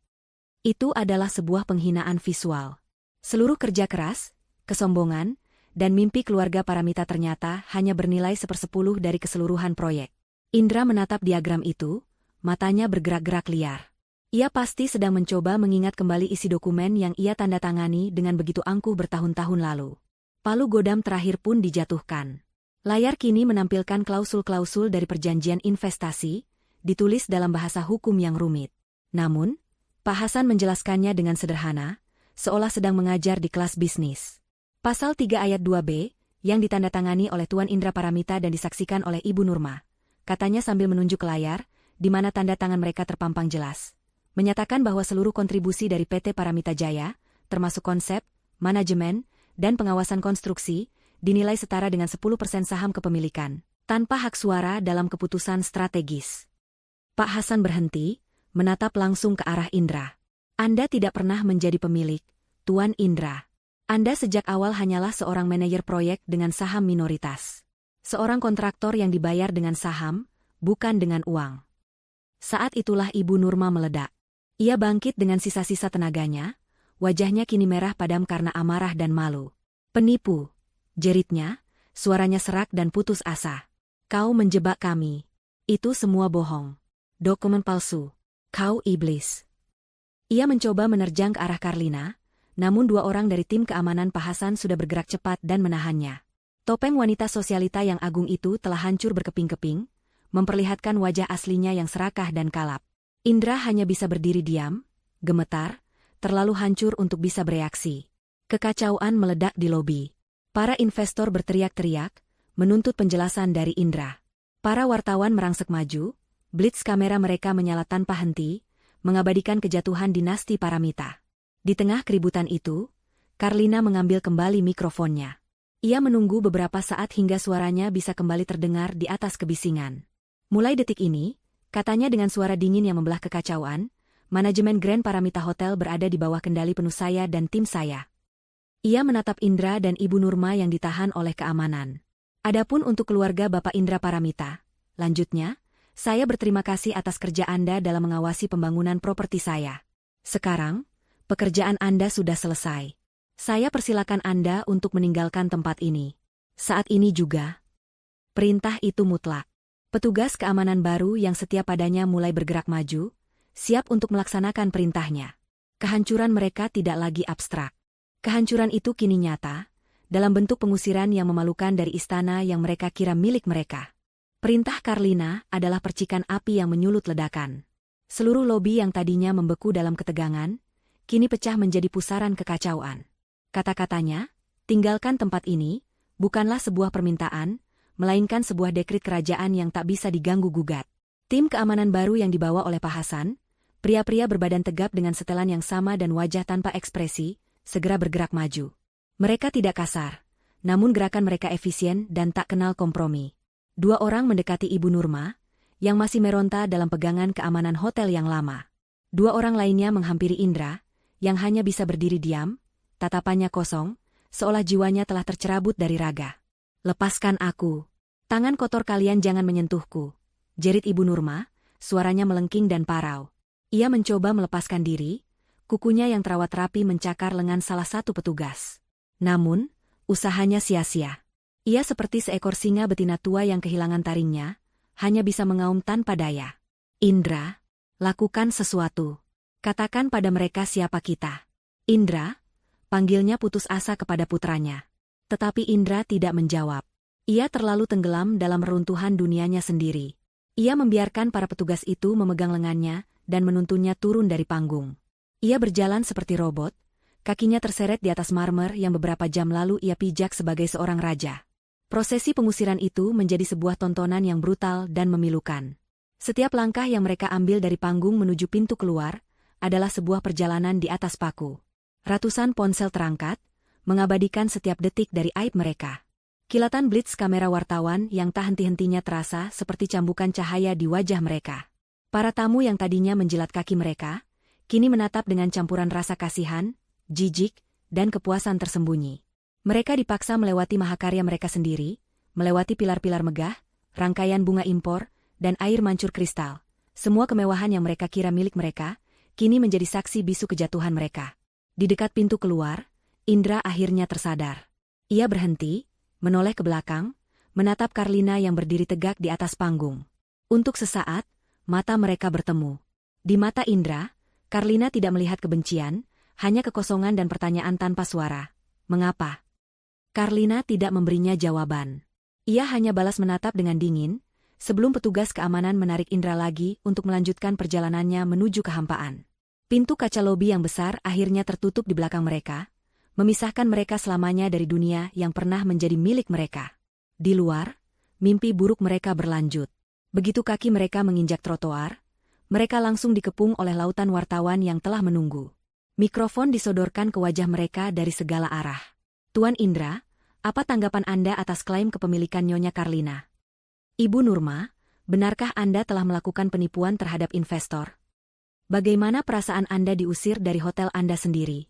Itu adalah sebuah penghinaan visual. Seluruh kerja keras, kesombongan, dan mimpi keluarga Paramita ternyata hanya bernilai 1/10 dari keseluruhan proyek. Indra menatap diagram itu, matanya bergerak-gerak liar. Ia pasti sedang mencoba mengingat kembali isi dokumen yang ia tanda tangani dengan begitu angkuh bertahun-tahun lalu. Palu godam terakhir pun dijatuhkan. Layar kini menampilkan klausul-klausul dari perjanjian investasi, ditulis dalam bahasa hukum yang rumit. Namun, Pak Hasan menjelaskannya dengan sederhana, seolah sedang mengajar di kelas bisnis. Pasal 3 ayat 2b, yang ditandatangani oleh Tuan Indra Paramita dan disaksikan oleh Ibu Nurma, katanya sambil menunjuk ke layar, di mana tanda tangan mereka terpampang jelas, menyatakan bahwa seluruh kontribusi dari PT Paramita Jaya, termasuk konsep, manajemen, dan pengawasan konstruksi, dinilai setara dengan 10% saham kepemilikan, tanpa hak suara dalam keputusan strategis. Pak Hasan berhenti, menatap langsung ke arah Indra. Anda tidak pernah menjadi pemilik, Tuan Indra. Anda sejak awal hanyalah seorang manajer proyek dengan saham minoritas. Seorang kontraktor yang dibayar dengan saham, bukan dengan uang. Saat itulah Ibu Nurma meledak. Ia bangkit dengan sisa-sisa tenaganya, wajahnya kini merah padam karena amarah dan malu. Penipu, jeritnya, suaranya serak dan putus asa. Kau menjebak kami. Itu semua bohong. Dokumen palsu. Kau iblis. Ia mencoba menerjang ke arah Karlina, namun 2 orang dari tim keamanan Pak Hasan sudah bergerak cepat dan menahannya. Topeng wanita sosialita yang agung itu telah hancur berkeping-keping, memperlihatkan wajah aslinya yang serakah dan kalap. Indra hanya bisa berdiri diam, gemetar, terlalu hancur untuk bisa bereaksi. Kekacauan meledak di lobi. Para investor berteriak-teriak, menuntut penjelasan dari Indra. Para wartawan merangsek maju, blitz kamera mereka menyala tanpa henti, mengabadikan kejatuhan dinasti Paramita. Di tengah keributan itu, Karlina mengambil kembali mikrofonnya. Ia menunggu beberapa saat hingga suaranya bisa kembali terdengar di atas kebisingan. Mulai detik ini, katanya dengan suara dingin yang membelah kekacauan, manajemen Grand Paramita Hotel berada di bawah kendali penuh saya dan tim saya. Ia menatap Indra dan Ibu Nurma yang ditahan oleh keamanan. Adapun untuk keluarga Bapak Indra Paramita, lanjutnya, saya berterima kasih atas kerja Anda dalam mengawasi pembangunan properti saya. Sekarang, pekerjaan Anda sudah selesai. Saya persilakan Anda untuk meninggalkan tempat ini. Saat ini juga. Perintah itu mutlak. Petugas keamanan baru yang setia padanya mulai bergerak maju, siap untuk melaksanakan perintahnya. Kehancuran mereka tidak lagi abstrak. Kehancuran itu kini nyata, dalam bentuk pengusiran yang memalukan dari istana yang mereka kira milik mereka. Perintah Karlina adalah percikan api yang menyulut ledakan. Seluruh lobi yang tadinya membeku dalam ketegangan, kini pecah menjadi pusaran kekacauan. Kata-katanya, tinggalkan tempat ini, bukanlah sebuah permintaan, melainkan sebuah dekrit kerajaan yang tak bisa diganggu-gugat. Tim keamanan baru yang dibawa oleh Pak Hasan, pria-pria berbadan tegap dengan setelan yang sama dan wajah tanpa ekspresi, segera bergerak maju. Mereka tidak kasar, namun gerakan mereka efisien dan tak kenal kompromi. 2 orang mendekati Ibu Nurma, yang masih meronta dalam pegangan keamanan hotel yang lama. 2 orang lainnya menghampiri Indra, yang hanya bisa berdiri diam, tatapannya kosong, seolah jiwanya telah tercerabut dari raga. Lepaskan aku. Tangan kotor kalian jangan menyentuhku, jerit Ibu Nurma, suaranya melengking dan parau. Ia mencoba melepaskan diri, kukunya yang terawat rapi mencakar lengan salah satu petugas. Namun, usahanya sia-sia. Ia seperti seekor singa betina tua yang kehilangan taringnya, hanya bisa mengaum tanpa daya. Indra, lakukan sesuatu. Katakan pada mereka siapa kita. Indra, panggilnya putus asa kepada putranya. Tetapi Indra tidak menjawab. Ia terlalu tenggelam dalam reruntuhan dunianya sendiri. Ia membiarkan para petugas itu memegang lengannya dan menuntunnya turun dari panggung. Ia berjalan seperti robot, kakinya terseret di atas marmer yang beberapa jam lalu ia pijak sebagai seorang raja. Prosesi pengusiran itu menjadi sebuah tontonan yang brutal dan memilukan. Setiap langkah yang mereka ambil dari panggung menuju pintu keluar adalah sebuah perjalanan di atas paku. Ratusan ponsel terangkat, mengabadikan setiap detik dari aib mereka. Kilatan blitz kamera wartawan yang tak henti-hentinya terasa seperti cambukan cahaya di wajah mereka. Para tamu yang tadinya menjilat kaki mereka, kini menatap dengan campuran rasa kasihan, jijik, dan kepuasan tersembunyi. Mereka dipaksa melewati mahakarya mereka sendiri, melewati pilar-pilar megah, rangkaian bunga impor, dan air mancur kristal. Semua kemewahan yang mereka kira milik mereka, kini menjadi saksi bisu kejatuhan mereka. Di dekat pintu keluar, Indra akhirnya tersadar. Ia berhenti, menoleh ke belakang, menatap Karlina yang berdiri tegak di atas panggung. Untuk sesaat, mata mereka bertemu. Di mata Indra, Karlina tidak melihat kebencian, hanya kekosongan dan pertanyaan tanpa suara. Mengapa? Karlina tidak memberinya jawaban. Ia hanya balas menatap dengan dingin, sebelum petugas keamanan menarik Indra lagi untuk melanjutkan perjalanannya menuju kehampaan. Pintu kaca lobi yang besar akhirnya tertutup di belakang mereka, memisahkan mereka selamanya dari dunia yang pernah menjadi milik mereka. Di luar, mimpi buruk mereka berlanjut. Begitu kaki mereka menginjak trotoar, mereka langsung dikepung oleh lautan wartawan yang telah menunggu. Mikrofon disodorkan ke wajah mereka dari segala arah. Tuan Indra, apa tanggapan Anda atas klaim kepemilikan Nyonya Karlina? Ibu Nurma, benarkah Anda telah melakukan penipuan terhadap investor? Bagaimana perasaan Anda diusir dari hotel Anda sendiri?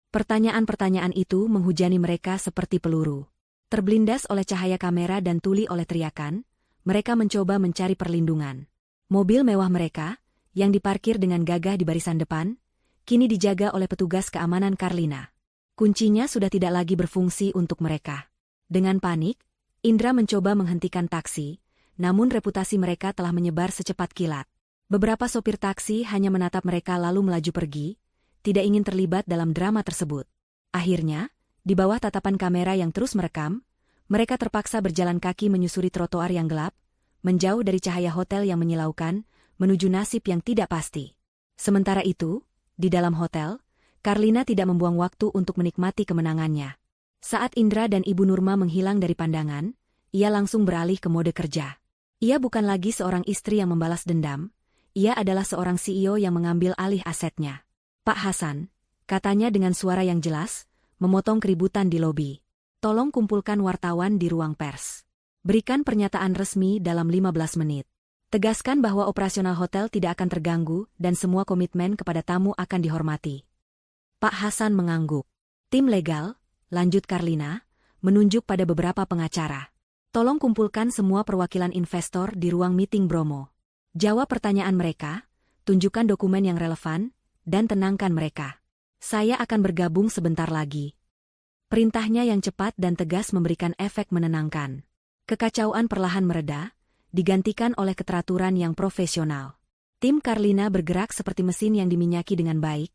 Pertanyaan-pertanyaan itu menghujani mereka seperti peluru. Terblindas oleh cahaya kamera dan tuli oleh teriakan, mereka mencoba mencari perlindungan. Mobil mewah mereka, yang diparkir dengan gagah di barisan depan, kini dijaga oleh petugas keamanan Karlina. Kuncinya sudah tidak lagi berfungsi untuk mereka. Dengan panik, Indra mencoba menghentikan taksi, namun reputasi mereka telah menyebar secepat kilat. Beberapa sopir taksi hanya menatap mereka lalu melaju pergi, tidak ingin terlibat dalam drama tersebut. Akhirnya, di bawah tatapan kamera yang terus merekam, mereka terpaksa berjalan kaki menyusuri trotoar yang gelap, menjauh dari cahaya hotel yang menyilaukan, menuju nasib yang tidak pasti. Sementara itu, di dalam hotel, Karlina tidak membuang waktu untuk menikmati kemenangannya. Saat Indra dan Ibu Nurma menghilang dari pandangan, ia langsung beralih ke mode kerja. Ia bukan lagi seorang istri yang membalas dendam, ia adalah seorang CEO yang mengambil alih asetnya. Pak Hasan, katanya dengan suara yang jelas, memotong keributan di lobi. Tolong kumpulkan wartawan di ruang pers. Berikan pernyataan resmi dalam 15 menit. Tegaskan bahwa operasional hotel tidak akan terganggu dan semua komitmen kepada tamu akan dihormati. Pak Hasan mengangguk. Tim legal, lanjut Karlina, menunjuk pada beberapa pengacara. Tolong kumpulkan semua perwakilan investor di ruang meeting Bromo. Jawab pertanyaan mereka, tunjukkan dokumen yang relevan, dan tenangkan mereka. Saya akan bergabung sebentar lagi. Perintahnya yang cepat dan tegas memberikan efek menenangkan. Kekacauan perlahan mereda, digantikan oleh keteraturan yang profesional. Tim Karlina bergerak seperti mesin yang diminyaki dengan baik,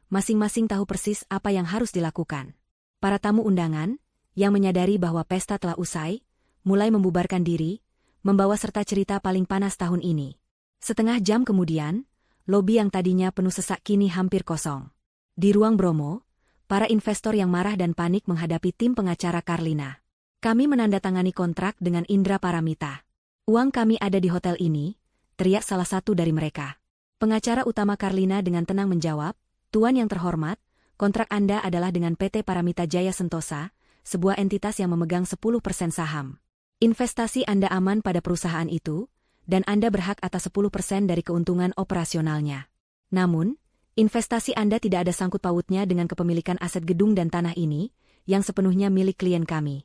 masing-masing tahu persis apa yang harus dilakukan. Para tamu undangan, yang menyadari bahwa pesta telah usai, mulai membubarkan diri, membawa serta cerita paling panas tahun ini. Setengah jam kemudian, lobi yang tadinya penuh sesak kini hampir kosong. Di ruang Bromo, para investor yang marah dan panik menghadapi tim pengacara Carlina. Kami menandatangani kontrak dengan Indra Paramita. Uang kami ada di hotel ini, teriak salah satu dari mereka. Pengacara utama Carlina dengan tenang menjawab, Tuan yang terhormat, kontrak Anda adalah dengan PT Paramita Jaya Sentosa, sebuah entitas yang memegang 10% saham. Investasi Anda aman pada perusahaan itu, dan Anda berhak atas 10% dari keuntungan operasionalnya. Namun, investasi Anda tidak ada sangkut pautnya dengan kepemilikan aset gedung dan tanah ini, yang sepenuhnya milik klien kami.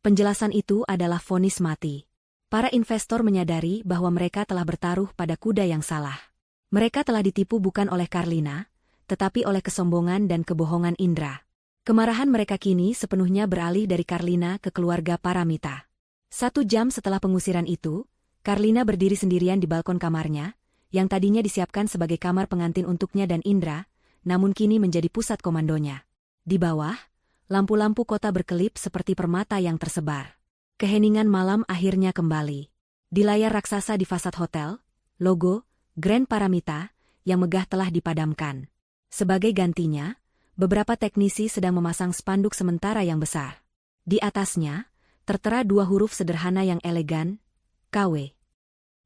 Penjelasan itu adalah vonis mati. Para investor menyadari bahwa mereka telah bertaruh pada kuda yang salah. Mereka telah ditipu bukan oleh Carlina, tetapi oleh kesombongan dan kebohongan Indra. Kemarahan mereka kini sepenuhnya beralih dari Carlina ke keluarga Paramita. 1 jam setelah pengusiran itu, Carlina berdiri sendirian di balkon kamarnya, yang tadinya disiapkan sebagai kamar pengantin untuknya dan Indra, namun kini menjadi pusat komandonya. Di bawah, lampu-lampu kota berkelip seperti permata yang tersebar. Keheningan malam akhirnya kembali. Di layar raksasa di fasad hotel, logo Grand Paramita yang megah telah dipadamkan. Sebagai gantinya, beberapa teknisi sedang memasang spanduk sementara yang besar. Di atasnya, tertera 2 huruf sederhana yang elegan, KW.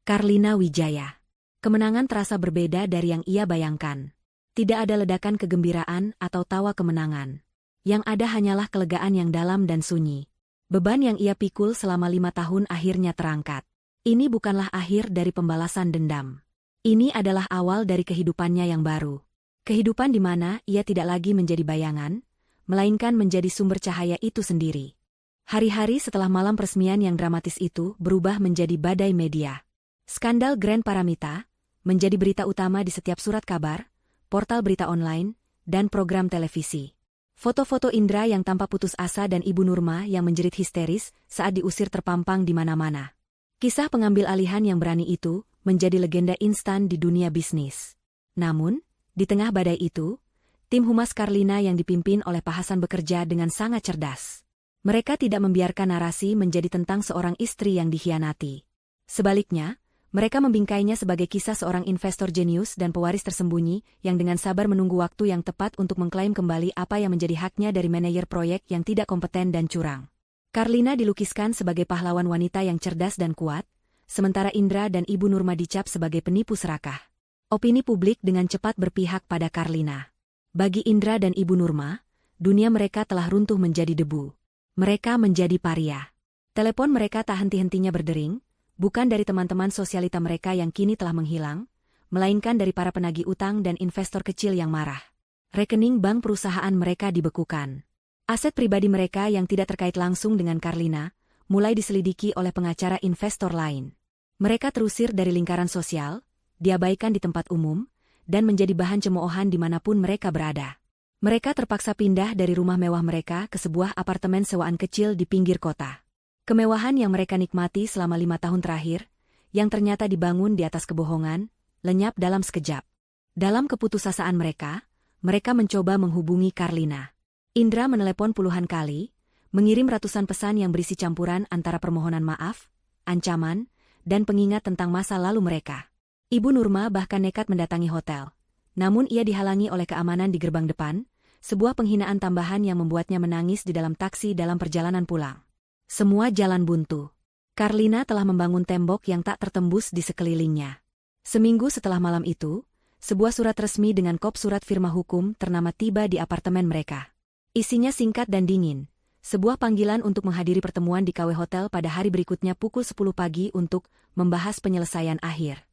Carlina Wijaya. Kemenangan terasa berbeda dari yang ia bayangkan. Tidak ada ledakan kegembiraan atau tawa kemenangan. Yang ada hanyalah kelegaan yang dalam dan sunyi. Beban yang ia pikul selama 5 tahun akhirnya terangkat. Ini bukanlah akhir dari pembalasan dendam. Ini adalah awal dari kehidupannya yang baru. Kehidupan di mana ia tidak lagi menjadi bayangan, melainkan menjadi sumber cahaya itu sendiri. Hari-hari setelah malam peresmian yang dramatis itu berubah menjadi badai media. Skandal Grand Paramita menjadi berita utama di setiap surat kabar, portal berita online, dan program televisi. Foto-foto Indra yang tanpa putus asa dan Ibu Nurma yang menjerit histeris saat diusir terpampang di mana-mana. Kisah pengambil alihan yang berani itu menjadi legenda instan di dunia bisnis. Namun, di tengah badai itu, tim humas Carlina yang dipimpin oleh Pak Hasan bekerja dengan sangat cerdas. Mereka tidak membiarkan narasi menjadi tentang seorang istri yang dikhianati. Sebaliknya, mereka membingkainya sebagai kisah seorang investor jenius dan pewaris tersembunyi yang dengan sabar menunggu waktu yang tepat untuk mengklaim kembali apa yang menjadi haknya dari manajer proyek yang tidak kompeten dan curang. Carlina dilukiskan sebagai pahlawan wanita yang cerdas dan kuat, sementara Indra dan Ibu Nurma dicap sebagai penipu serakah. Opini publik dengan cepat berpihak pada Carlina. Bagi Indra dan Ibu Nurma, dunia mereka telah runtuh menjadi debu. Mereka menjadi paria. Telepon mereka tak henti-hentinya berdering, bukan dari teman-teman sosialita mereka yang kini telah menghilang, melainkan dari para penagih utang dan investor kecil yang marah. Rekening bank perusahaan mereka dibekukan. Aset pribadi mereka yang tidak terkait langsung dengan Carlina, mulai diselidiki oleh pengacara investor lain. Mereka terusir dari lingkaran sosial, diabaikan di tempat umum, dan menjadi bahan cemoohan dimanapun mereka berada. Mereka terpaksa pindah dari rumah mewah mereka ke sebuah apartemen sewaan kecil di pinggir kota. Kemewahan yang mereka nikmati selama 5 tahun terakhir, yang ternyata dibangun di atas kebohongan, lenyap dalam sekejap. Dalam keputusasaan mereka mencoba menghubungi Carlina. Indra menelepon puluhan kali, mengirim ratusan pesan yang berisi campuran antara permohonan maaf, ancaman, dan pengingat tentang masa lalu mereka. Ibu Nurma bahkan nekat mendatangi hotel. Namun ia dihalangi oleh keamanan di gerbang depan, sebuah penghinaan tambahan yang membuatnya menangis di dalam taksi dalam perjalanan pulang. Semua jalan buntu. Carlina telah membangun tembok yang tak tertembus di sekelilingnya. Seminggu setelah malam itu, sebuah surat resmi dengan kop surat firma hukum ternama tiba di apartemen mereka. Isinya singkat dan dingin, sebuah panggilan untuk menghadiri pertemuan di KW Hotel pada hari berikutnya pukul 10 pagi untuk membahas penyelesaian akhir.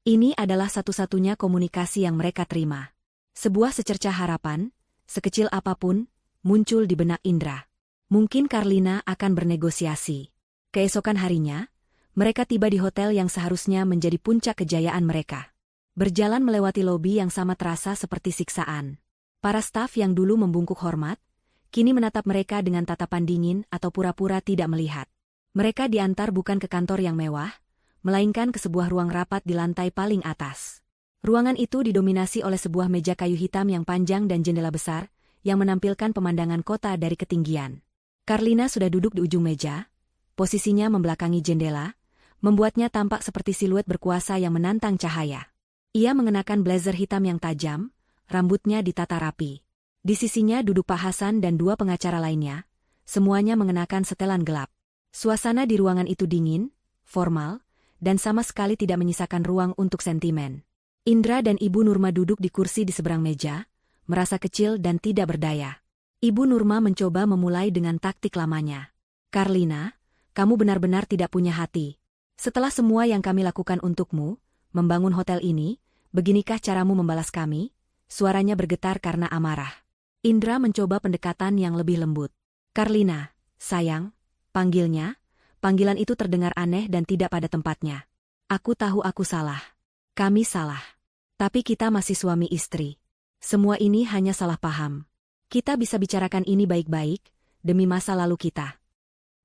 Ini adalah satu-satunya komunikasi yang mereka terima. Sebuah secercah harapan, sekecil apapun, muncul di benak Indra. Mungkin Carlina akan bernegosiasi. Keesokan harinya, mereka tiba di hotel yang seharusnya menjadi puncak kejayaan mereka. Berjalan melewati lobi yang sama terasa seperti siksaan. Para staf yang dulu membungkuk hormat, kini menatap mereka dengan tatapan dingin atau pura-pura tidak melihat. Mereka diantar bukan ke kantor yang mewah, melainkan ke sebuah ruang rapat di lantai paling atas. Ruangan itu didominasi oleh sebuah meja kayu hitam yang panjang dan jendela besar, yang menampilkan pemandangan kota dari ketinggian. Karlina sudah duduk di ujung meja, posisinya membelakangi jendela, membuatnya tampak seperti siluet berkuasa yang menantang cahaya. Ia mengenakan blazer hitam yang tajam, rambutnya ditata rapi. Di sisinya duduk Pak Hasan dan dua pengacara lainnya, semuanya mengenakan setelan gelap. Suasana di ruangan itu dingin, formal, dan sama sekali tidak menyisakan ruang untuk sentimen. Indra dan Ibu Nurma duduk di kursi di seberang meja, merasa kecil dan tidak berdaya. Ibu Nurma mencoba memulai dengan taktik lamanya. Karlina, kamu benar-benar tidak punya hati. Setelah semua yang kami lakukan untukmu, membangun hotel ini, beginikah caramu membalas kami? Suaranya bergetar karena amarah. Indra mencoba pendekatan yang lebih lembut. Karlina, sayang, panggilnya. Panggilan itu terdengar aneh dan tidak pada tempatnya. Aku tahu aku salah. Kami salah. Tapi kita masih suami istri. Semua ini hanya salah paham. Kita bisa bicarakan ini baik-baik, demi masa lalu kita.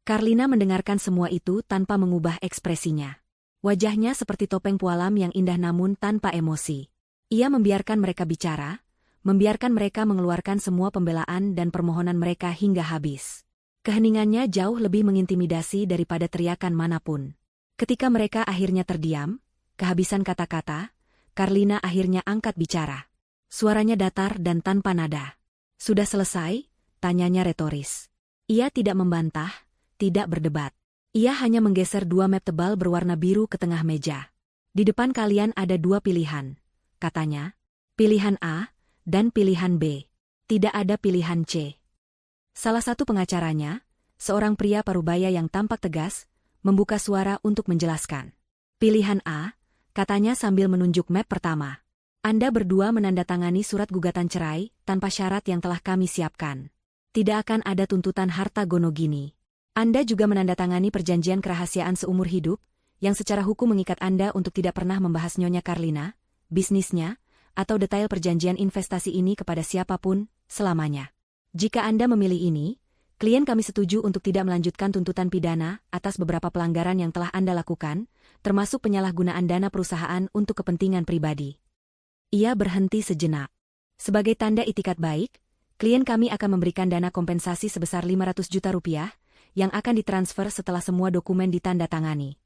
Karlina mendengarkan semua itu tanpa mengubah ekspresinya. Wajahnya seperti topeng pualam yang indah namun tanpa emosi. Ia membiarkan mereka bicara, membiarkan mereka mengeluarkan semua pembelaan dan permohonan mereka hingga habis. Keheningannya jauh lebih mengintimidasi daripada teriakan manapun. Ketika mereka akhirnya terdiam, kehabisan kata-kata, Karlina akhirnya angkat bicara. Suaranya datar dan tanpa nada. Sudah selesai? Tanyanya retoris. Ia tidak membantah, tidak berdebat. Ia hanya menggeser dua map tebal berwarna biru ke tengah meja. Di depan kalian ada dua pilihan, katanya. Pilihan A dan pilihan B. Tidak ada pilihan C. Salah satu pengacaranya, seorang pria parubaya yang tampak tegas, membuka suara untuk menjelaskan. Pilihan A, katanya sambil menunjuk map pertama. Anda berdua menandatangani surat gugatan cerai tanpa syarat yang telah kami siapkan. Tidak akan ada tuntutan harta gono gini. Anda juga menandatangani perjanjian kerahasiaan seumur hidup, yang secara hukum mengikat Anda untuk tidak pernah membahas Nyonya Karlina, bisnisnya, atau detail perjanjian investasi ini kepada siapapun, selamanya. Jika Anda memilih ini, klien kami setuju untuk tidak melanjutkan tuntutan pidana atas beberapa pelanggaran yang telah Anda lakukan, termasuk penyalahgunaan dana perusahaan untuk kepentingan pribadi. Ia berhenti sejenak. Sebagai tanda itikat baik, klien kami akan memberikan dana kompensasi sebesar 500 juta rupiah, yang akan ditransfer setelah semua dokumen ditandatangani.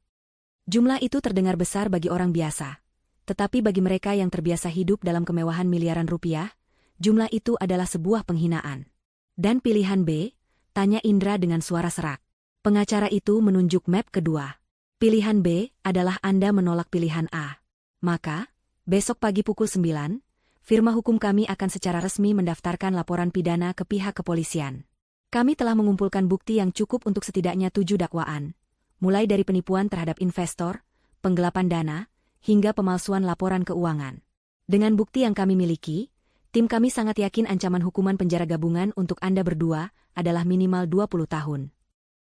Jumlah itu terdengar besar bagi orang biasa. Tetapi bagi mereka yang terbiasa hidup dalam kemewahan miliaran rupiah, jumlah itu adalah sebuah penghinaan. Dan pilihan B? Tanya Indra dengan suara serak. Pengacara itu menunjuk map kedua. Pilihan B adalah Anda menolak pilihan A. Maka, besok pagi pukul 9, firma hukum kami akan secara resmi mendaftarkan laporan pidana ke pihak kepolisian. Kami telah mengumpulkan bukti yang cukup untuk setidaknya 7 dakwaan, mulai dari penipuan terhadap investor, penggelapan dana, hingga pemalsuan laporan keuangan. Dengan bukti yang kami miliki, tim kami sangat yakin ancaman hukuman penjara gabungan untuk Anda berdua adalah minimal 20 tahun.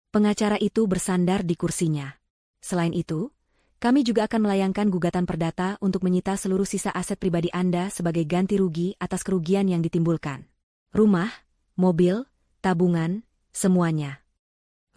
Pengacara itu bersandar di kursinya. Selain itu, kami juga akan melayangkan gugatan perdata untuk menyita seluruh sisa aset pribadi Anda sebagai ganti rugi atas kerugian yang ditimbulkan. Rumah, mobil, tabungan, semuanya.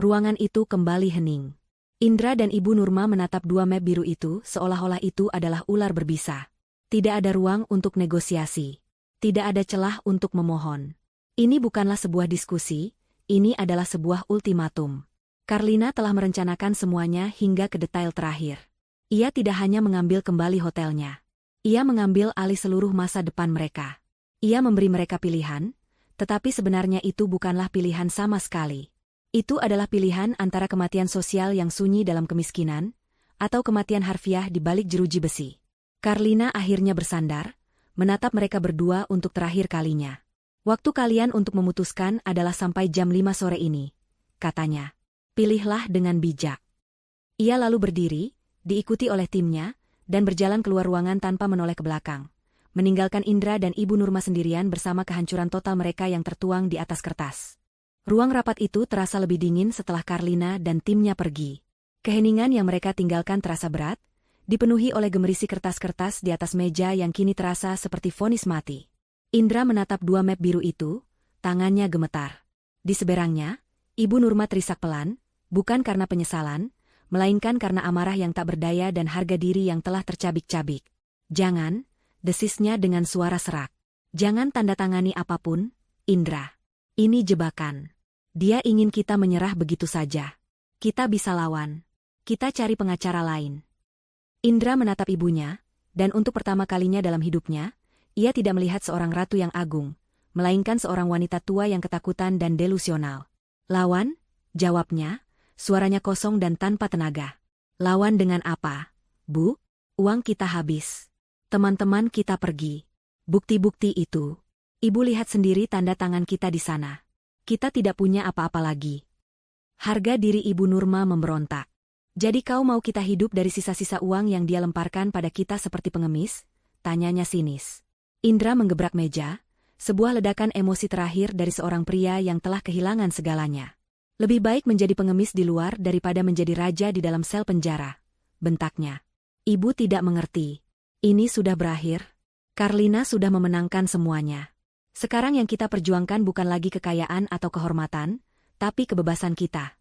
Ruangan itu kembali hening. Indra dan Ibu Nurma menatap dua map biru itu seolah-olah itu adalah ular berbisa. Tidak ada ruang untuk negosiasi. Tidak ada celah untuk memohon. Ini bukanlah sebuah diskusi, ini adalah sebuah ultimatum. Karlina telah merencanakan semuanya hingga ke detail terakhir. Ia tidak hanya mengambil kembali hotelnya. Ia mengambil alih seluruh masa depan mereka. Ia memberi mereka pilihan, tetapi sebenarnya itu bukanlah pilihan sama sekali. Itu adalah pilihan antara kematian sosial yang sunyi dalam kemiskinan, atau kematian harfiah di balik jeruji besi. Karlina akhirnya bersandar, menatap mereka berdua untuk terakhir kalinya. Waktu kalian untuk memutuskan adalah sampai jam 5 sore ini, katanya. Pilihlah dengan bijak. Ia lalu berdiri, diikuti oleh timnya, dan berjalan keluar ruangan tanpa menoleh ke belakang, meninggalkan Indra dan Ibu Nurma sendirian bersama kehancuran total mereka yang tertuang di atas kertas. Ruang rapat itu terasa lebih dingin setelah Karlina dan timnya pergi. Keheningan yang mereka tinggalkan terasa berat, dipenuhi oleh gemerisi kertas-kertas di atas meja yang kini terasa seperti vonis mati. Indra menatap dua map biru itu, tangannya gemetar. Di seberangnya, Ibu Nurma terisak pelan, bukan karena penyesalan, melainkan karena amarah yang tak berdaya dan harga diri yang telah tercabik-cabik. Jangan, desisnya dengan suara serak. Jangan tanda tangani apapun, Indra. Ini jebakan. Dia ingin kita menyerah begitu saja. Kita bisa lawan. Kita cari pengacara lain. Indra menatap ibunya, dan untuk pertama kalinya dalam hidupnya, ia tidak melihat seorang ratu yang agung, melainkan seorang wanita tua yang ketakutan dan delusional. Lawan? Jawabnya, suaranya kosong dan tanpa tenaga. Lawan dengan apa, Bu? Uang kita habis. Teman-teman kita pergi. Bukti-bukti itu. Ibu lihat sendiri tanda tangan kita di sana. Kita tidak punya apa-apa lagi. Harga diri Ibu Nurma memberontak. Jadi kau mau kita hidup dari sisa-sisa uang yang dia lemparkan pada kita seperti pengemis? Tanyanya sinis. Indra menggebrak meja, sebuah ledakan emosi terakhir dari seorang pria yang telah kehilangan segalanya. Lebih baik menjadi pengemis di luar daripada menjadi raja di dalam sel penjara. Bentaknya. Ibu tidak mengerti. Ini sudah berakhir. Karlina sudah memenangkan semuanya. Sekarang yang kita perjuangkan bukan lagi kekayaan atau kehormatan, tapi kebebasan kita.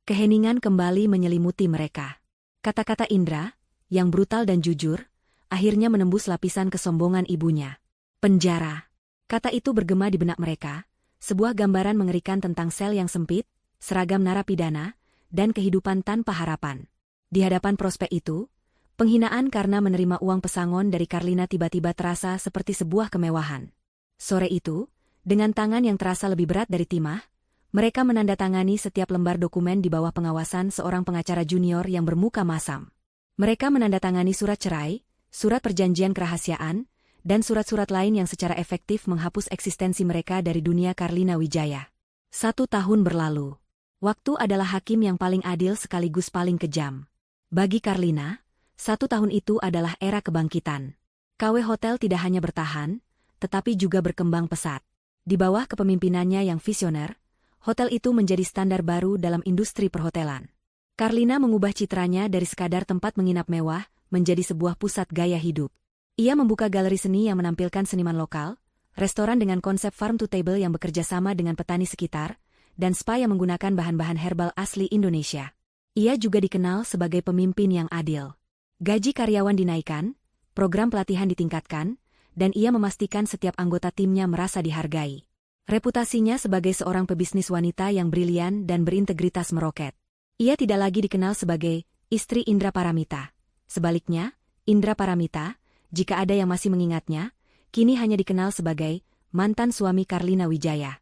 Keheningan kembali menyelimuti mereka. Kata-kata Indra, yang brutal dan jujur, akhirnya menembus lapisan kesombongan ibunya. Penjara. Kata itu bergema di benak mereka, sebuah gambaran mengerikan tentang sel yang sempit, seragam narapidana, dan kehidupan tanpa harapan. Di hadapan prospek itu, penghinaan karena menerima uang pesangon dari Karlina tiba-tiba terasa seperti sebuah kemewahan. Sore itu, dengan tangan yang terasa lebih berat dari timah, mereka menandatangani setiap lembar dokumen di bawah pengawasan seorang pengacara junior yang bermuka masam. Mereka menandatangani surat cerai, surat perjanjian kerahasiaan, dan surat-surat lain yang secara efektif menghapus eksistensi mereka dari dunia Karlina Wijaya. 1 tahun berlalu. Waktu adalah hakim yang paling adil sekaligus paling kejam. Bagi Karlina, 1 tahun itu adalah era kebangkitan. KW Hotel tidak hanya bertahan, tetapi juga berkembang pesat. Di bawah kepemimpinannya yang visioner, hotel itu menjadi standar baru dalam industri perhotelan. Karlina mengubah citranya dari sekadar tempat menginap mewah menjadi sebuah pusat gaya hidup. Ia membuka galeri seni yang menampilkan seniman lokal, restoran dengan konsep farm to table yang bekerja sama dengan petani sekitar, dan spa yang menggunakan bahan-bahan herbal asli Indonesia. Ia juga dikenal sebagai pemimpin yang adil. Gaji karyawan dinaikkan, program pelatihan ditingkatkan, dan ia memastikan setiap anggota timnya merasa dihargai. Reputasinya sebagai seorang pebisnis wanita yang brilian dan berintegritas meroket. Ia tidak lagi dikenal sebagai istri Indra Paramita. Sebaliknya, Indra Paramita, jika ada yang masih mengingatnya, kini hanya dikenal sebagai mantan suami Karlina Wijaya.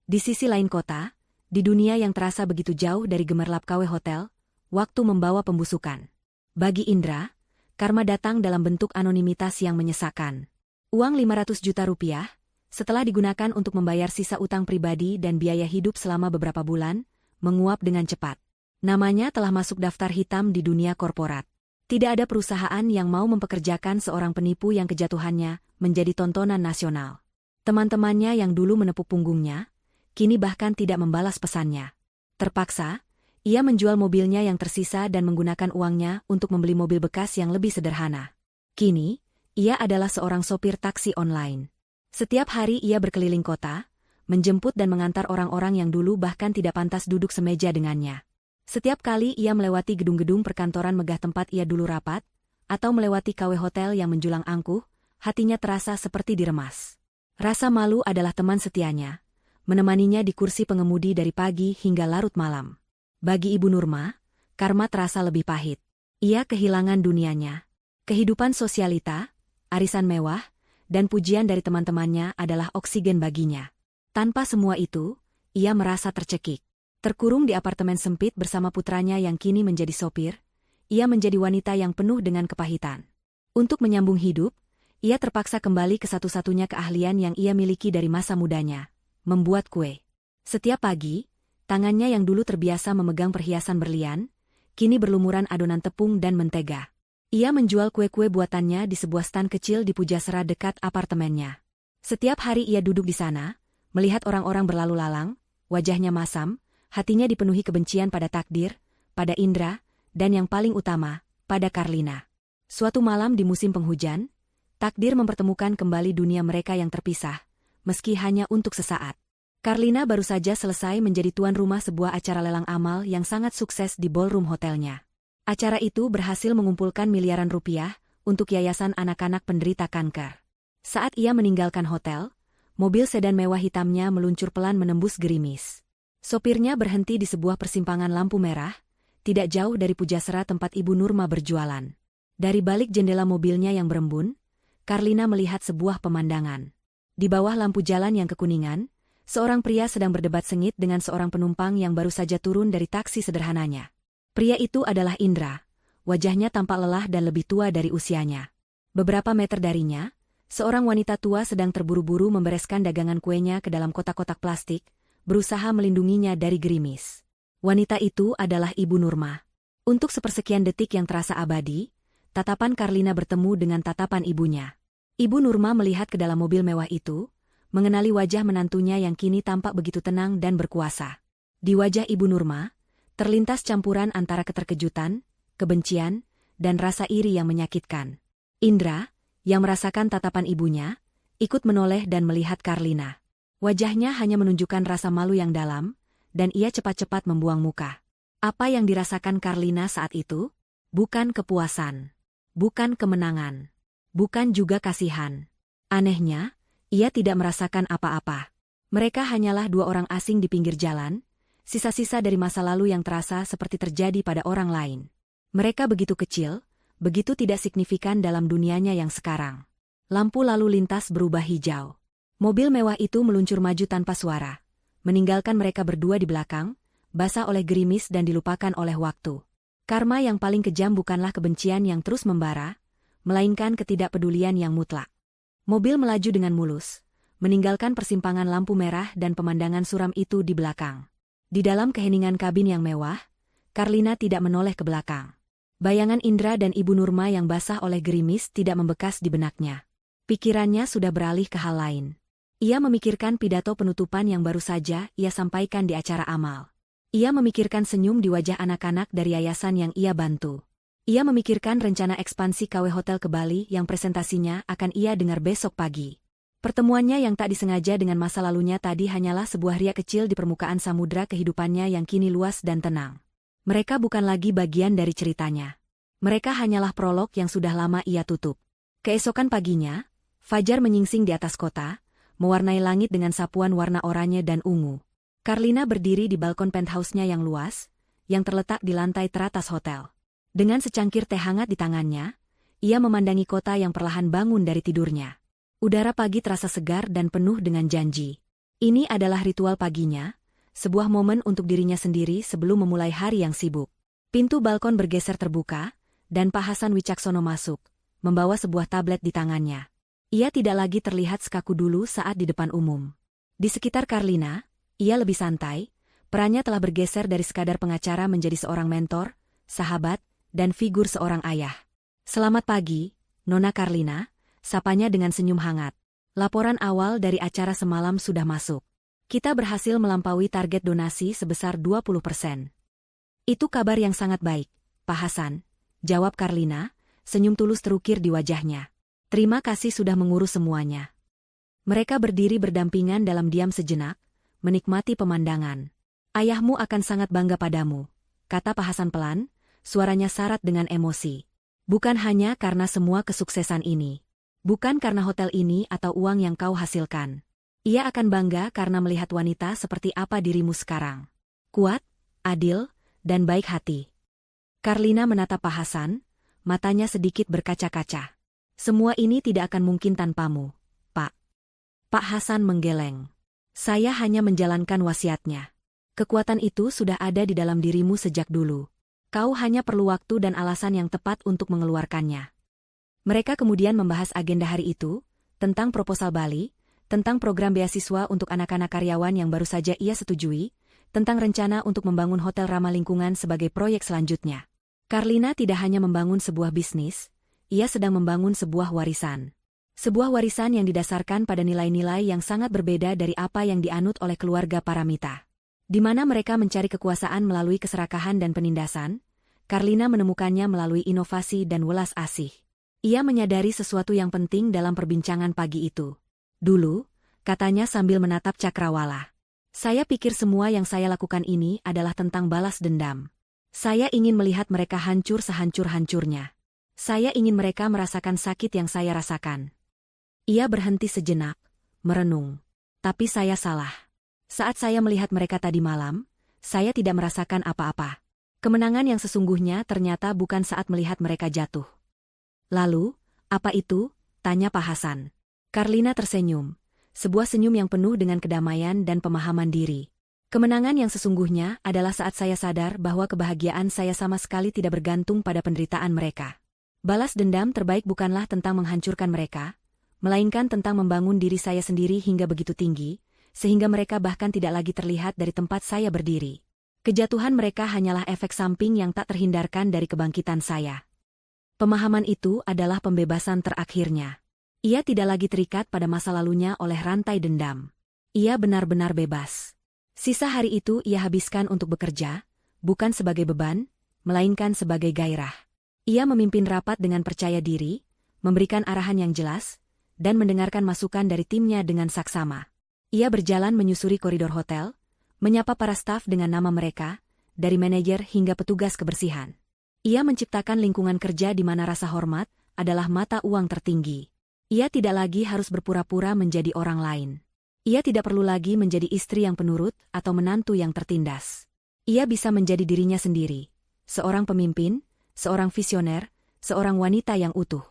Di sisi lain kota, di dunia yang terasa begitu jauh dari gemerlap KW Hotel, waktu membawa pembusukan. Bagi Indra, karma datang dalam bentuk anonimitas yang menyesakan. Uang 500 juta rupiah, setelah digunakan untuk membayar sisa utang pribadi dan biaya hidup selama beberapa bulan, menguap dengan cepat. Namanya telah masuk daftar hitam di dunia korporat. Tidak ada perusahaan yang mau mempekerjakan seorang penipu yang kejatuhannya menjadi tontonan nasional. Teman-temannya yang dulu menepuk punggungnya, kini bahkan tidak membalas pesannya. Terpaksa, ia menjual mobilnya yang tersisa dan menggunakan uangnya untuk membeli mobil bekas yang lebih sederhana. Kini, ia adalah seorang sopir taksi online. Setiap hari ia berkeliling kota, menjemput dan mengantar orang-orang yang dulu bahkan tidak pantas duduk semeja dengannya. Setiap kali ia melewati gedung-gedung perkantoran megah tempat ia dulu rapat, atau melewati KW Hotel yang menjulang angkuh, hatinya terasa seperti diremas. Rasa malu adalah teman setianya, menemaninya di kursi pengemudi dari pagi hingga larut malam. Bagi Ibu Nurma, karma terasa lebih pahit. Ia kehilangan dunianya. Kehidupan sosialita, arisan mewah, dan pujian dari teman-temannya adalah oksigen baginya. Tanpa semua itu, ia merasa tercekik. Terkurung di apartemen sempit bersama putranya yang kini menjadi sopir, ia menjadi wanita yang penuh dengan kepahitan. Untuk menyambung hidup, ia terpaksa kembali ke satu-satunya keahlian yang ia miliki dari masa mudanya, membuat kue. Setiap pagi, tangannya yang dulu terbiasa memegang perhiasan berlian, kini berlumuran adonan tepung dan mentega. Ia menjual kue-kue buatannya di sebuah stan kecil di Pujasera dekat apartemennya. Setiap hari ia duduk di sana, melihat orang-orang berlalu lalang, wajahnya masam, hatinya dipenuhi kebencian pada takdir, pada Indra, dan yang paling utama, pada Karlina. Suatu malam di musim penghujan, takdir mempertemukan kembali dunia mereka yang terpisah, meski hanya untuk sesaat. Karlina baru saja selesai menjadi tuan rumah sebuah acara lelang amal yang sangat sukses di ballroom hotelnya. Acara itu berhasil mengumpulkan miliaran rupiah untuk yayasan anak-anak penderita kanker. Saat ia meninggalkan hotel, mobil sedan mewah hitamnya meluncur pelan menembus gerimis. Sopirnya berhenti di sebuah persimpangan lampu merah, tidak jauh dari Pujasera tempat Ibu Nurma berjualan. Dari balik jendela mobilnya yang berembun, Karlina melihat sebuah pemandangan. Di bawah lampu jalan yang kekuningan, seorang pria sedang berdebat sengit dengan seorang penumpang yang baru saja turun dari taksi sederhananya. Pria itu adalah Indra. Wajahnya tampak lelah dan lebih tua dari usianya. Beberapa meter darinya, seorang wanita tua sedang terburu-buru membereskan dagangan kuenya ke dalam kotak-kotak plastik, berusaha melindunginya dari gerimis. Wanita itu adalah Ibu Nurma. Untuk sepersekian detik yang terasa abadi, tatapan Karlina bertemu dengan tatapan ibunya. Ibu Nurma melihat ke dalam mobil mewah itu, mengenali wajah menantunya yang kini tampak begitu tenang dan berkuasa. Di wajah Ibu Nurma, terlintas campuran antara keterkejutan, kebencian, dan rasa iri yang menyakitkan. Indra, yang merasakan tatapan ibunya, ikut menoleh dan melihat Karlina. Wajahnya hanya menunjukkan rasa malu yang dalam, dan ia cepat-cepat membuang muka. Apa yang dirasakan Karlina saat itu? Bukan kepuasan. Bukan kemenangan. Bukan juga kasihan. Anehnya, ia tidak merasakan apa-apa. Mereka hanyalah dua orang asing di pinggir jalan, sisa-sisa dari masa lalu yang terasa seperti terjadi pada orang lain. Mereka begitu kecil, begitu tidak signifikan dalam dunianya yang sekarang. Lampu lalu lintas berubah hijau. Mobil mewah itu meluncur maju tanpa suara, meninggalkan mereka berdua di belakang, basah oleh gerimis dan dilupakan oleh waktu. Karma yang paling kejam bukanlah kebencian yang terus membara, melainkan ketidakpedulian yang mutlak. Mobil melaju dengan mulus, meninggalkan persimpangan lampu merah dan pemandangan suram itu di belakang. Di dalam keheningan kabin yang mewah, Karlina tidak menoleh ke belakang. Bayangan Indra dan Ibu Nurma yang basah oleh gerimis tidak membekas di benaknya. Pikirannya sudah beralih ke hal lain. Ia memikirkan pidato penutupan yang baru saja ia sampaikan di acara amal. Ia memikirkan senyum di wajah anak-anak dari yayasan yang ia bantu. Ia memikirkan rencana ekspansi KW Hotel ke Bali yang presentasinya akan ia dengar besok pagi. Pertemuannya yang tak disengaja dengan masa lalunya tadi hanyalah sebuah riak kecil di permukaan samudra kehidupannya yang kini luas dan tenang. Mereka bukan lagi bagian dari ceritanya. Mereka hanyalah prolog yang sudah lama ia tutup. Keesokan paginya, fajar menyingsing di atas kota, mewarnai langit dengan sapuan warna oranye dan ungu. Karlina berdiri di balkon penthouse-nya yang luas, yang terletak di lantai teratas hotel. Dengan secangkir teh hangat di tangannya, ia memandangi kota yang perlahan bangun dari tidurnya. Udara pagi terasa segar dan penuh dengan janji. Ini adalah ritual paginya, sebuah momen untuk dirinya sendiri sebelum memulai hari yang sibuk. Pintu balkon bergeser terbuka, dan Pak Hasan Wicaksono masuk, membawa sebuah tablet di tangannya. Ia tidak lagi terlihat sekaku dulu saat di depan umum. Di sekitar Karlina, ia lebih santai, perannya telah bergeser dari sekadar pengacara menjadi seorang mentor, sahabat, dan figur seorang ayah. Selamat pagi, Nona Karlina, sapanya dengan senyum hangat. Laporan awal dari acara semalam sudah masuk. Kita berhasil melampaui target donasi sebesar 20%. Itu kabar yang sangat baik, Pak Hasan, jawab Karlina, senyum tulus terukir di wajahnya. Terima kasih sudah mengurus semuanya. Mereka berdiri berdampingan dalam diam sejenak, menikmati pemandangan. Ayahmu akan sangat bangga padamu, kata Pak Hasan pelan, suaranya syarat dengan emosi. Bukan hanya karena semua kesuksesan ini. Bukan karena hotel ini atau uang yang kau hasilkan. Ia akan bangga karena melihat wanita seperti apa dirimu sekarang. Kuat, adil, dan baik hati. Karlina menatap Pak Hasan, matanya sedikit berkaca-kaca. Semua ini tidak akan mungkin tanpamu, Pak. Pak Hasan menggeleng. Saya hanya menjalankan wasiatnya. Kekuatan itu sudah ada di dalam dirimu sejak dulu. Kau hanya perlu waktu dan alasan yang tepat untuk mengeluarkannya. Mereka kemudian membahas agenda hari itu, tentang proposal Bali, tentang program beasiswa untuk anak-anak karyawan yang baru saja ia setujui, tentang rencana untuk membangun hotel ramah lingkungan sebagai proyek selanjutnya. Karlina tidak hanya membangun sebuah bisnis, ia sedang membangun sebuah warisan. Sebuah warisan yang didasarkan pada nilai-nilai yang sangat berbeda dari apa yang dianut oleh keluarga Paramita. Di mana mereka mencari kekuasaan melalui keserakahan dan penindasan, Karlina menemukannya melalui inovasi dan welas asih. Ia menyadari sesuatu yang penting dalam perbincangan pagi itu. Dulu, katanya sambil menatap Cakrawala. Saya pikir semua yang saya lakukan ini adalah tentang balas dendam. Saya ingin melihat mereka hancur sehancur-hancurnya. Saya ingin mereka merasakan sakit yang saya rasakan. Ia berhenti sejenak, merenung. Tapi saya salah. Saat saya melihat mereka tadi malam, saya tidak merasakan apa-apa. Kemenangan yang sesungguhnya ternyata bukan saat melihat mereka jatuh. Lalu, apa itu? Tanya Pak Hasan. Karlina tersenyum. Sebuah senyum yang penuh dengan kedamaian dan pemahaman diri. Kemenangan yang sesungguhnya adalah saat saya sadar bahwa kebahagiaan saya sama sekali tidak bergantung pada penderitaan mereka. Balas dendam terbaik bukanlah tentang menghancurkan mereka, melainkan tentang membangun diri saya sendiri hingga begitu tinggi, sehingga mereka bahkan tidak lagi terlihat dari tempat saya berdiri. Kejatuhan mereka hanyalah efek samping yang tak terhindarkan dari kebangkitan saya. Pemahaman itu adalah pembebasan terakhirnya. Ia tidak lagi terikat pada masa lalunya oleh rantai dendam. Ia benar-benar bebas. Sisa hari itu ia habiskan untuk bekerja, bukan sebagai beban, melainkan sebagai gairah. Ia memimpin rapat dengan percaya diri, memberikan arahan yang jelas, dan mendengarkan masukan dari timnya dengan saksama. Ia berjalan menyusuri koridor hotel, menyapa para staf dengan nama mereka, dari manajer hingga petugas kebersihan. Ia menciptakan lingkungan kerja di mana rasa hormat adalah mata uang tertinggi. Ia tidak lagi harus berpura-pura menjadi orang lain. Ia tidak perlu lagi menjadi istri yang penurut atau menantu yang tertindas. Ia bisa menjadi dirinya sendiri, seorang pemimpin, seorang visioner, seorang wanita yang utuh.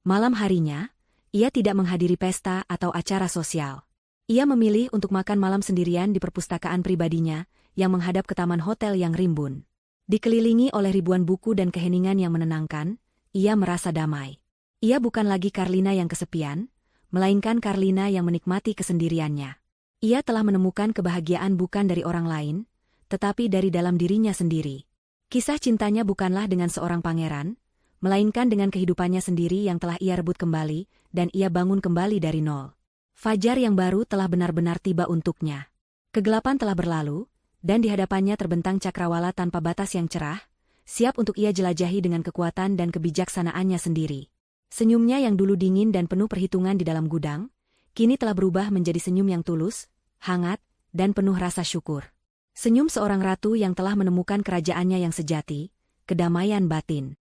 Malam harinya, ia tidak menghadiri pesta atau acara sosial. Ia memilih untuk makan malam sendirian di perpustakaan pribadinya, yang menghadap ke taman hotel yang rimbun. Dikelilingi oleh ribuan buku dan keheningan yang menenangkan, ia merasa damai. Ia bukan lagi Karlina yang kesepian, melainkan Karlina yang menikmati kesendiriannya. Ia telah menemukan kebahagiaan bukan dari orang lain, tetapi dari dalam dirinya sendiri. Kisah cintanya bukanlah dengan seorang pangeran, melainkan dengan kehidupannya sendiri yang telah ia rebut kembali, dan ia bangun kembali dari nol. Fajar yang baru telah benar-benar tiba untuknya. Kegelapan telah berlalu, dan di hadapannya terbentang cakrawala tanpa batas yang cerah, siap untuk ia jelajahi dengan kekuatan dan kebijaksanaannya sendiri. Senyumnya yang dulu dingin dan penuh perhitungan di dalam gudang, kini telah berubah menjadi senyum yang tulus, hangat, dan penuh rasa syukur. Senyum seorang ratu yang telah menemukan kerajaannya yang sejati, kedamaian batin.